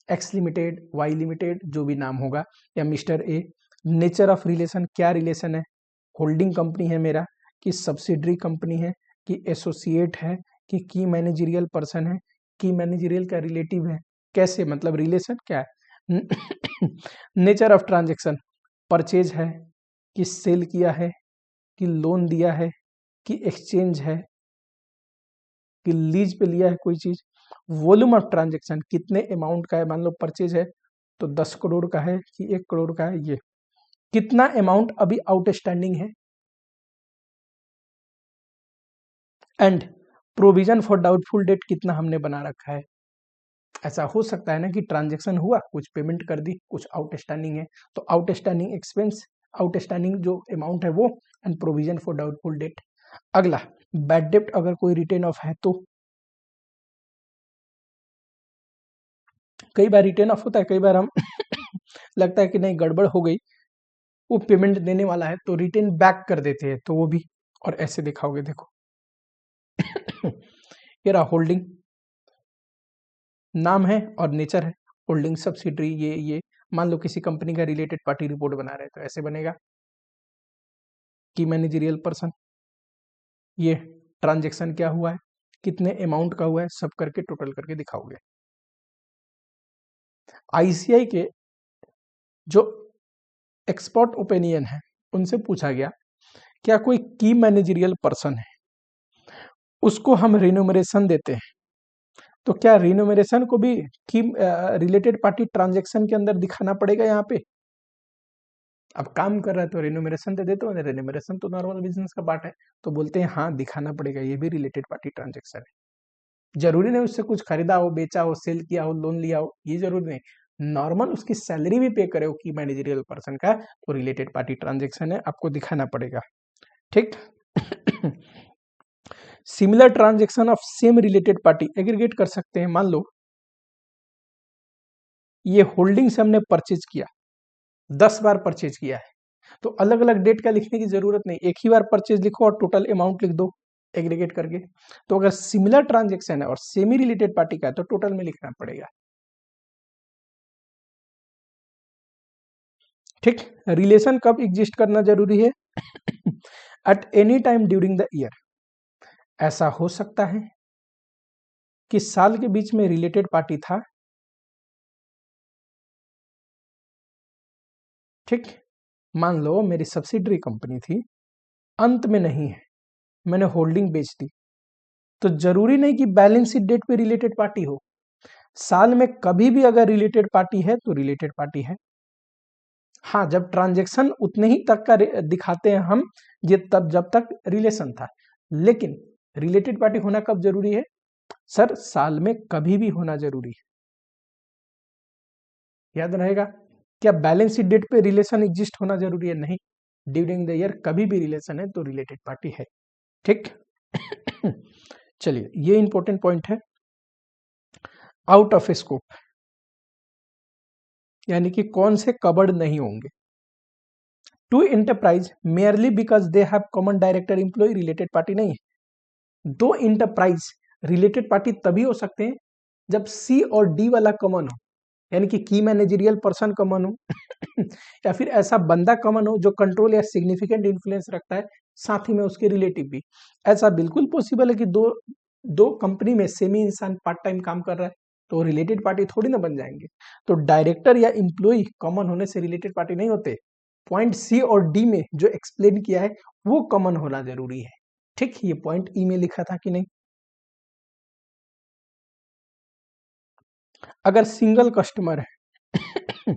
X limited, Y limited, जो भी नाम होगा, या mister A. Nature of relation, क्या रिलेशन है, होल्डिंग कंपनी है मेरा, कि सब्सिडरी कंपनी है, कि एसोसिएट है, कि की मैनेजरियल पर्सन है, की मैनेजरियल का रिलेटिव है, कैसे, मतलब रिलेशन क्या है। नेचर ऑफ ट्रांजेक्शन, परचेज है, कि सेल किया है, कि लोन दिया है, कि एक्सचेंज है, कि लीज पे लिया है कोई चीज। वॉल्यूम ऑफ ट्रांजेक्शन, कितने अमाउंट का है, मान लो परचेज है तो 10 करोड़ का है कि 1 करोड़ का है, ये कितना अमाउंट अभी आउटस्टैंडिंग है। And provision for doubtful debt, कितना हमने बना रखा है। ऐसा हो सकता है ना कि ट्रांजेक्शन हुआ, कुछ पेमेंट कर दी, कुछ आउटस्टैंडिंग है, तो आउटस्टैंडिंग एक्सपेंस, आउटस्टैंडिंग जो अमाउंट है वो, and provision for doubtful debt. अगला, बैड डेप्ट, अगर कोई रिटेन ऑफ है तो। कई बार रिटेन ऑफ होता है, कई बार हम लगता है कि नहीं गड़बड़ हो गई, वो पेमेंट देने वाला है तो रिटेन बैक कर देते हैं, तो वो भी, और ऐसे दिखाओगे, देखो ये रहा होल्डिंग, नाम है और नेचर है, होल्डिंग सब्सिडरी, ये मान लो किसी कंपनी का रिलेटेड पार्टी रिपोर्ट बना रहे हैं तो ऐसे बनेगा, की मैनेजरियल पर्सन, ये ट्रांजेक्शन क्या हुआ है, कितने अमाउंट का हुआ है, सब करके टोटल करके दिखाओगे। आईसीआई के जो एक्सपर्ट ओपिनियन है उनसे पूछा गया, क्या कोई की मैनेजरियल पर्सन है, उसको हम रिन्यूमरेशन देते हैं, तो क्या रिन्यूमरेशन को भी की रिलेटेड पार्टी ट्रांजेक्शन के अंदर दिखाना पड़ेगा यहाँ पे। अब काम कर रहा है तो रिन्यूमरेशन दे देते हो, रिन्यूमरेशन तो नॉर्मल बिजनेस का पार्ट है, तो बोलते हैं हाँ दिखाना पड़ेगा, ये भी रिलेटेड पार्टी ट्रांजेक्शन है। जरूरी नहीं उससे कुछ खरीदा हो, बेचा हो, सेल किया हो, लोन लिया हो, ये जरूरी नहीं, नॉर्मल उसकी सैलरी भी पे करे हो की मैनेजरियल पर्सन का, तो रिलेटेड पार्टी ट्रांजेक्शन है, आपको दिखाना पड़ेगा। ठीक similar transaction of same related party aggregate कर सकते हैं। मान लो ये होल्डिंग से हमने परचेज किया, 10 बार परचेज किया है, तो अलग अलग डेट का लिखने की जरूरत नहीं, एक ही बार परचेज लिखो और टोटल अमाउंट लिख दो एग्रीगेट करके। तो अगर सिमिलर ट्रांजेक्शन है और सेमी रिलेटेड पार्टी का है तो टोटल में लिखना पड़ेगा। ठीक, रिलेशन कब एग्जिस्ट करना जरूरी है, at any time during the year. ऐसा हो सकता है कि साल के बीच में रिलेटेड पार्टी था, ठीक, मान लो मेरी सब्सिडरी कंपनी थी, अंत में नहीं है, मैंने होल्डिंग बेच दी, तो जरूरी नहीं कि बैलेंस शीट डेट पे रिलेटेड पार्टी हो, साल में कभी भी अगर रिलेटेड पार्टी है तो रिलेटेड पार्टी है। हाँ, जब ट्रांजेक्शन उतने ही तक का दिखाते हैं हम, ये तब जब तक रिलेशन था, लेकिन रिलेटेड पार्टी होना कब जरूरी है, सर साल में कभी भी होना जरूरी है, याद रहेगा। क्या बैलेंस शीट डेट पे रिलेशन एग्जिस्ट होना जरूरी है, नहीं, ड्यूरिंग द ईयर कभी भी रिलेशन है तो रिलेटेड पार्टी है। ठीक चलिए, ये इंपॉर्टेंट पॉइंट है। आउट ऑफ स्कोप, यानी कि कौन से कवर्ड नहीं होंगे। Two enterprise merely because they have common director employ, related party नहीं है। दो इंटरप्राइज रिलेटेड पार्टी तभी हो सकते हैं जब सी और डी वाला कॉमन हो, यानी कि की मैनेजरियल पर्सन कॉमन हो या फिर ऐसा बंदा कॉमन हो जो कंट्रोल या सिग्निफिकेंट इन्फ्लुएंस रखता है, साथ ही में उसके रिलेटिव भी। ऐसा बिल्कुल पॉसिबल है कि दो दो कंपनी में सेम ही इंसान पार्ट टाइम काम कर रहा है, तो रिलेटेड पार्टी थोड़ी ना बन जाएंगे। तो डायरेक्टर या एम्प्लॉय कॉमन होने से रिलेटेड पार्टी नहीं होते। पॉइंट सी और डी में जो एक्सप्लेन किया है वो कॉमन होना जरूरी है। ठीक, ये पॉइंट ई में लिखा था कि नहीं? अगर सिंगल कस्टमर है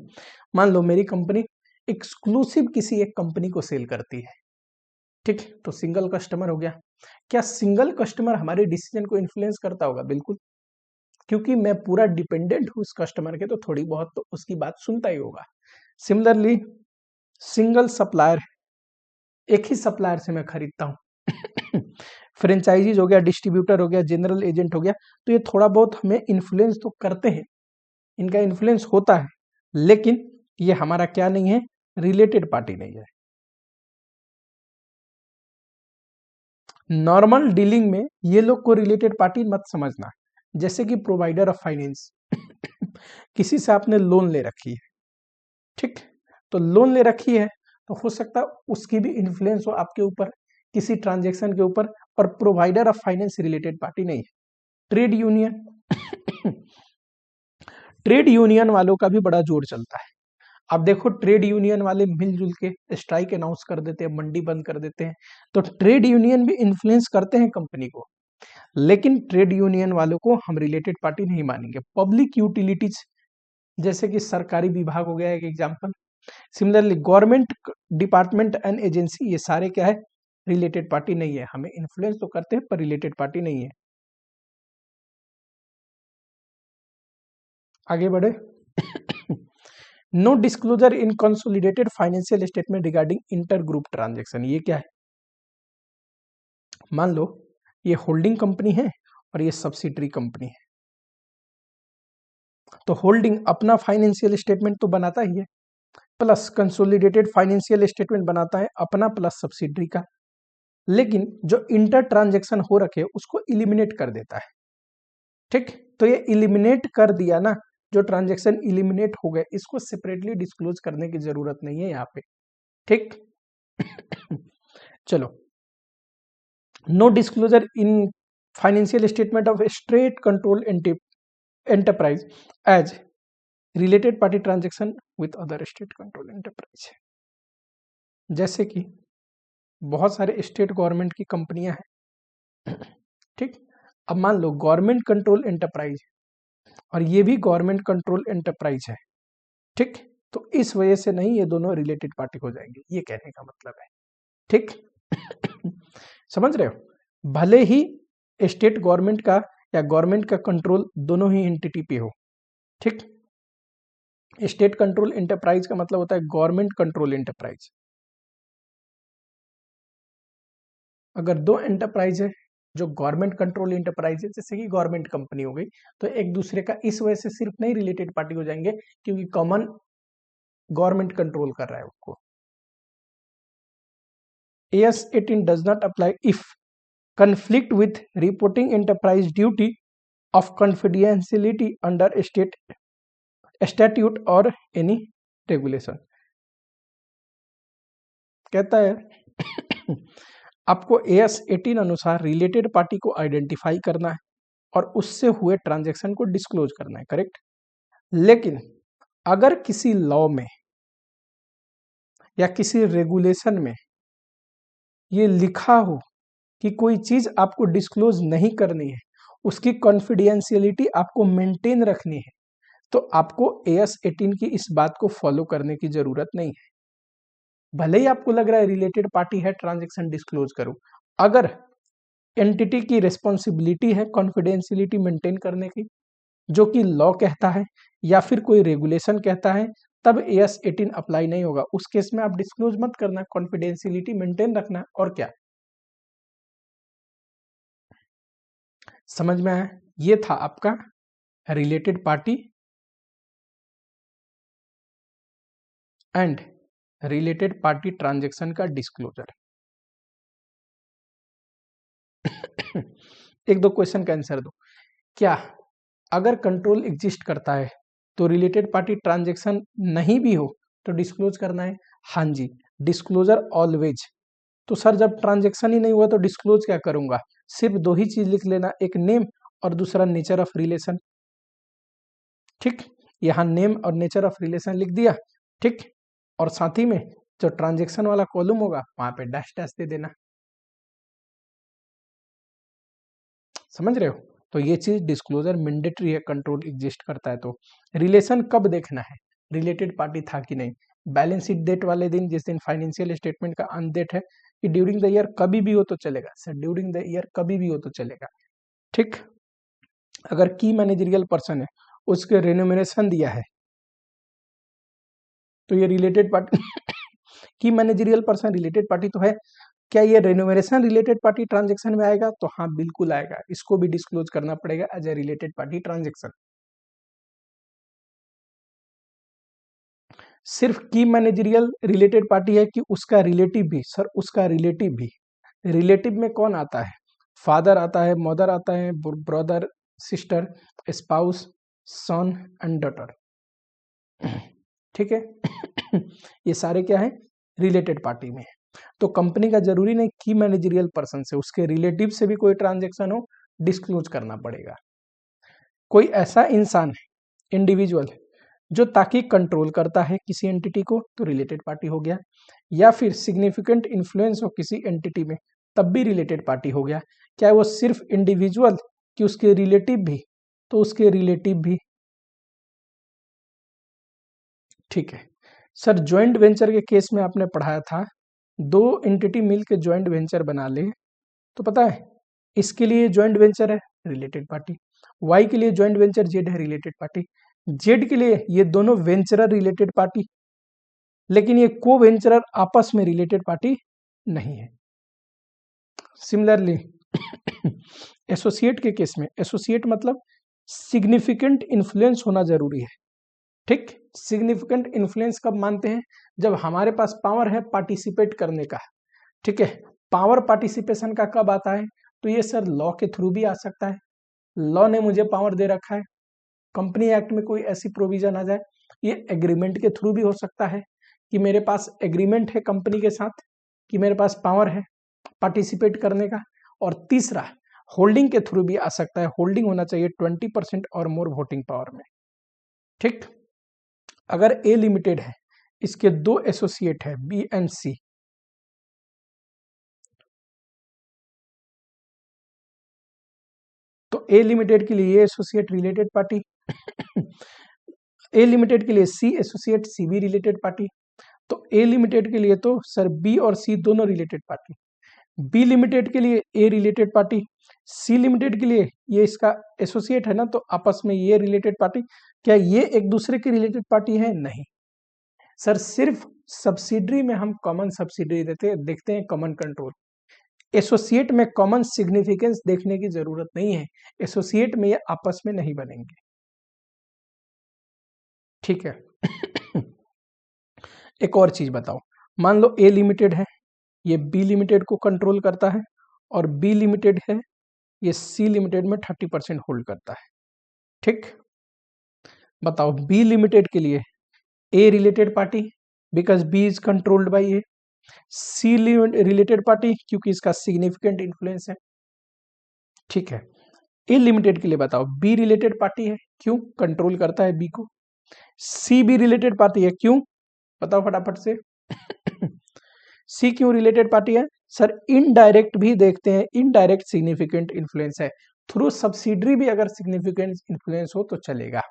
मान लो मेरी कंपनी एक्सक्लूसिव किसी एक कंपनी को सेल करती है, ठीक, तो सिंगल कस्टमर हो गया। क्या सिंगल कस्टमर हमारे डिसीजन को इन्फ्लुएंस करता होगा? बिल्कुल, क्योंकि मैं पूरा डिपेंडेंट हूं उस कस्टमर के, तो थोड़ी बहुत तो उसकी बात सुनता ही होगा। सिमिलरली सिंगल सप्लायर, एक ही सप्लायर से मैं खरीदता हूँ फ्रेंचाइजीज हो गया, डिस्ट्रीब्यूटर हो गया, जनरल एजेंट हो गया, तो ये थोड़ा बहुत हमें इन्फ्लुएंस तो करते हैं, इनका इन्फ्लुएंस होता है, लेकिन ये हमारा क्या नहीं है, रिलेटेड पार्टी नहीं है। नॉर्मल डीलिंग में ये लोग को रिलेटेड पार्टी मत समझना। जैसे कि प्रोवाइडर ऑफ फाइनेंस किसी से आपने लोन ले रखी है, ठीक, तो लोन ले रखी है तो हो सकता है उसकी भी इन्फ्लुएंस हो आपके ऊपर किसी ट्रांजेक्शन के ऊपर, और provider of finance related party नहीं है। ट्रेड यूनियन ट्रेड यूनियन वालों का भी बड़ा जोर चलता है। अब देखो ट्रेड यूनियन वाले मिलजुल के स्ट्राइक अनाउंस कर देते हैं, मंडी बंद कर देते हैं, तो ट्रेड यूनियन भी इन्फ्लुएंस करते हैं कंपनी को, लेकिन ट्रेड यूनियन वालों को हम रिलेटेड पार्टी नहीं मानेंगे। पब्लिक यूटिलिटीज जैसे कि सरकारी विभाग हो गया एक example, similarly government department and agency, ये सारे क्या है, रिलेटेड पार्टी नहीं है। हमें इन्फ्लुएंस तो करते हैं पर रिलेटेड पार्टी नहीं है। आगे बढ़े no disclosure in consolidated financial statement regarding inter group transaction, ये क्या है? मान लो ये होल्डिंग कंपनी है और ये सब्सिडरी कंपनी है, तो होल्डिंग अपना फाइनेंशियल स्टेटमेंट तो बनाता ही है, प्लस कंसोलिडेटेड फाइनेंशियल स्टेटमेंट बनाता है अपना प्लस सब्सिडरी का, लेकिन जो इंटर ट्रांजेक्शन हो रखे उसको इलिमिनेट कर देता है, ठीक, तो ये इलिमिनेट कर दिया ना, जो ट्रांजेक्शन इलिमिनेट हो गए इसको सेपरेटली डिस्क्लोज करने की जरूरत नहीं है यहाँ पे, ठीक चलो, no disclosure in financial statement of state control enterprise as related party transaction with other state control enterprise. जैसे कि बहुत सारे स्टेट गवर्नमेंट की कंपनियां हैं ठीक, अब मान लो गवर्नमेंट कंट्रोल एंटरप्राइज और ये भी गवर्नमेंट कंट्रोल एंटरप्राइज है, ठीक, तो इस वजह से नहीं, ये दोनों रिलेटेड पार्टी हो जाएंगे, ये कहने का मतलब है, ठीक समझ रहे हो? भले ही स्टेट गवर्नमेंट का या गवर्नमेंट का कंट्रोल दोनों ही एंटिटी पे हो, ठीक, स्टेट कंट्रोल एंटरप्राइज का मतलब होता है गवर्नमेंट कंट्रोल एंटरप्राइज। अगर दो एंटरप्राइज है जो गवर्नमेंट कंट्रोल एंटरप्राइज है, जैसे कि गवर्नमेंट कंपनी हो गई, तो एक दूसरे का इस वजह से सिर्फ नहीं रिलेटेड पार्टी हो जाएंगे क्योंकि कॉमन गवर्नमेंट कंट्रोल कर रहा है उसको। AS 18 does not apply if conflict with reporting enterprise duty of confidentiality under state statute और any regulation। कहता है आपको AS 18 अनुसार रिलेटेड पार्टी को आइडेंटिफाई करना है और उससे हुए ट्रांजैक्शन को डिस्क्लोज करना है, करेक्ट। लेकिन अगर किसी लॉ में या किसी रेगुलेशन में ये लिखा हो कि कोई चीज आपको डिस्क्लोज नहीं करनी है, उसकी कॉन्फिडेंशियलिटी आपको मेंटेन रखनी है, तो आपको AS 18 की इस बात को फॉलो करने की जरूरत नहीं है। भले ही आपको लग रहा है रिलेटेड पार्टी है, ट्रांजैक्शन डिस्क्लोज करो, अगर एंटिटी की रिस्पॉन्सिबिलिटी है कॉन्फिडेंशियलिटी मेंटेन करने की, जो कि लॉ कहता है या फिर कोई रेगुलेशन कहता है, तब AS 18 अप्लाई नहीं होगा। उस केस में आप डिस्क्लोज मत करना, कॉन्फिडेंशियलिटी मेंटेन रखना, और क्या। समझ में आया? ये था आपका related party and related party transaction का डिस्क्लोजर। एक दो क्वेश्चन का आंसर दो। क्या अगर कंट्रोल एग्जिस्ट करता है तो रिलेटेड पार्टी ट्रांजेक्शन नहीं भी हो तो डिस्क्लोज करना है। हाँ जी, डिस्क्लोजर ऑलवेज। तो सर जब ट्रांजेक्शन ही नहीं हुआ तो डिस्क्लोज क्या करूंगा? सिर्फ दो ही चीज लिख लेना, एक नेम और दूसरा नेचर ऑफ रिलेशन। ठीक, यहाँ नेम और नेचर ऑफ रिलेशन लिख दिया। ठीक, और साथ ही में जो ट्रांजेक्शन वाला कॉलम होगा वहां पे डैश डैश दे देना। समझ रहे हो? तो ये चीज डिस्क्लोजर मैंडेटरी है, कंट्रोल एग्जिस्ट करता है। तो रिलेशन कब देखना है? रिलेटेड पार्टी था कि नहीं, बैलेंस शीट डेट वाले दिन, जिस दिन फाइनेंशियल स्टेटमेंट का अंत डेट है, कि ड्यूरिंग द ईयर कभी भी हो तो चलेगा। सर ड्यूरिंग द ईयर कभी भी हो तो चलेगा। ठीक, अगर की मैनेजरियल पर्सन है उसके रेन्यूमरेशन दिया है तो ये रिलेटेड पार्टी की मैनेजरियल पर्सन रिलेटेड पार्टी तो है। क्या ये रेन्यूमरेशन रिलेटेड पार्टी ट्रांजेक्शन में आएगा? तो हाँ बिल्कुल आएगा, इसको भी डिस्क्लोज करना पड़ेगा as a related party transaction. सिर्फ की मैनेजरियल रिलेटेड पार्टी है कि उसका रिलेटिव भी? सर उसका रिलेटिव भी। रिलेटिव में कौन आता है? फादर आता है, मदर आता है, brother, sister, spouse, son and daughter. ठीक है ये सारे क्या है? रिलेटेड पार्टी में। तो कंपनी का जरूरी नहीं की मैनेजरियल पर्सन से, उसके रिलेटिव से भी कोई ट्रांजेक्शन हो डिस्क्लोज करना पड़ेगा। कोई ऐसा इंसान है, इंडिविजुअल, जो ताकि कंट्रोल करता है किसी एंटिटी को, तो रिलेटेड पार्टी हो गया। या फिर सिग्निफिकेंट इन्फ्लुएंस हो किसी एंटिटी में, तब भी रिलेटेड पार्टी हो गया। क्या वो सिर्फ इंडिविजुअल कि उसके रिलेटिव भी? तो उसके रिलेटिव भी। ठीक है सर, ज्वाइंट वेंचर के केस में आपने पढ़ाया था, दो एंटिटी मिलकर ज्वाइंट वेंचर बना ले तो पता है इसके लिए ज्वाइंट वेंचर है रिलेटेड पार्टी, वाई के लिए ज्वाइंट वेंचर जेड है रिलेटेड पार्टी, जेड के लिए ये दोनों वेंचरर रिलेटेड पार्टी, लेकिन ये को वेंचरर आपस में रिलेटेड पार्टी नहीं है। सिमिलरली एसोसिएट के केस में, एसोसिएट मतलब सिग्निफिकेंट इन्फ्लुएंस होना जरूरी है। ठीक, सिग्निफिकेंट इन्फ्लुएंस कब मानते हैं? जब हमारे पास पावर है पार्टिसिपेट करने का। ठीक है, पावर पार्टिसिपेशन का कब आता है? तो ये सर लॉ के थ्रू भी आ सकता है। लॉ ने मुझे पावर दे रखा है, कंपनी एक्ट में कोई ऐसी प्रोविजन आ जाए। ये एग्रीमेंट के थ्रू भी हो सकता है कि मेरे पास एग्रीमेंट है कंपनी के साथ कि मेरे पास पावर है पार्टिसिपेट करने का। और तीसरा होल्डिंग के थ्रू भी आ सकता है, होल्डिंग होना चाहिए 20% और मोर वोटिंग पावर में। ठीक, अगर ए लिमिटेड है, इसके दो एसोसिएट है बी एंड सी, तो ए लिमिटेड के लिए ये एसोसिएट रिलेटेड पार्टी ए लिमिटेड के लिए सी एसोसिएट सी भी रिलेटेड पार्टी। तो ए लिमिटेड के लिए तो सर बी और सी दोनों रिलेटेड पार्टी, बी लिमिटेड के लिए A related party, C limited के लिए ये इसका एसोसिएट है ना, तो आपस में ये रिलेटेड पार्टी। क्या ये एक दूसरे की रिलेटेड पार्टी है? नहीं सर, सिर्फ सब्सिडरी में हम कॉमन सब्सिडरी देखते हैं कॉमन कंट्रोल। एसोसिएट में कॉमन सिग्निफिकेंस देखने की जरूरत नहीं है, एसोसिएट में ये आपस में नहीं बनेंगे। ठीक है एक और चीज बताओ, मान लो ए लिमिटेड है, ये बी लिमिटेड को कंट्रोल करता है, और बी लिमिटेड है, ये सी लिमिटेड में 30% होल्ड करता है। ठीक, बताओ बी लिमिटेड के लिए A related party because B is controlled by A, C related party क्योंकि इसका सिग्निफिकेंट इन्फ्लुएंस है। ठीक है, ए लिमिटेड के लिए बताओ बी रिलेटेड पार्टी है, क्यों? कंट्रोल करता है बी को। सी बी रिलेटेड पार्टी है, क्यों? बताओ फटाफट से सी क्यों रिलेटेड पार्टी है? सर इनडायरेक्ट भी देखते हैं, इनडायरेक्ट सिग्निफिकेंट इन्फ्लुएंस है, थ्रू सब्सिडरी भी अगर सिग्निफिकेंट इन्फ्लुएंस हो तो चलेगा।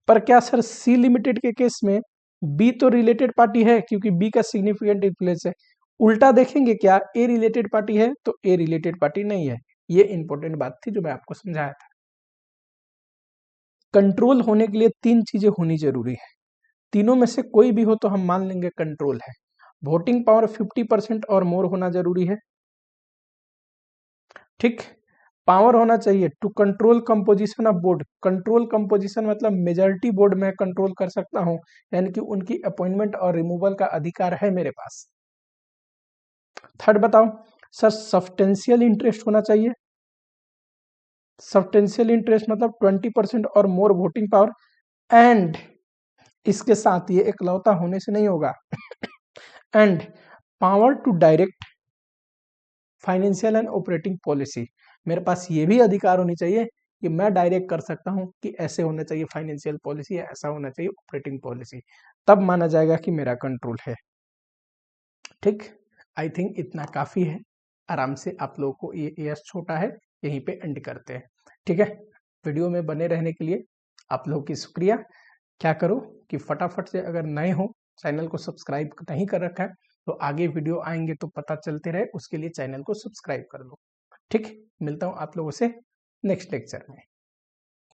पर क्या सर सी लिमिटेड के केस में बी तो रिलेटेड पार्टी है क्योंकि बी का सिग्निफिकेंट इन्फ्लुएंस है, उल्टा देखेंगे क्या ए रिलेटेड पार्टी है? तो ए रिलेटेड पार्टी नहीं है। ये इंपॉर्टेंट बात थी जो मैं आपको समझाया था। कंट्रोल होने के लिए तीन चीजें होनी जरूरी है, तीनों में से कोई भी हो तो हम मान लेंगे कंट्रोल है। वोटिंग पावर 50% और मोर होना जरूरी है। ठीक, पावर होना चाहिए to control composition of board, control composition मतलब मेजॉरिटी बोर्ड में कंट्रोल कर सकता हूं, यानी कि उनकी अपॉइंटमेंट और रिमूवल का अधिकार है मेरे पास। थर्ड बताओ सर, सब्सटेंशियल इंटरेस्ट होना चाहिए, सब्सटेंशियल इंटरेस्ट मतलब 20% और मोर वोटिंग पावर, एंड इसके साथ ये इकलौता होने से नहीं होगा, and power to direct financial and operating policy, मेरे पास ये भी अधिकार होनी चाहिए कि मैं डायरेक्ट कर सकता हूं कि ऐसे होना चाहिए फाइनेंशियल पॉलिसी या ऐसा होना चाहिए ऑपरेटिंग पॉलिसी, तब माना जाएगा कि मेरा कंट्रोल है। ठीक, आई थिंक इतना काफी है। आराम से आप लोगों को ये छोटा है, यहीं पे एंड करते हैं। ठीक है, वीडियो में बने रहने के लिए आप लोगों की शुक्रिया। क्या करो कि फटाफट से, अगर नए हो, चैनल को सब्सक्राइब नहीं कर रखा है तो आगे वीडियो आएंगे तो पता चलते रहे, उसके लिए चैनल को सब्सक्राइब कर लो। ठीक, मिलता हूँ आप लोगों से नेक्स्ट लेक्चर में।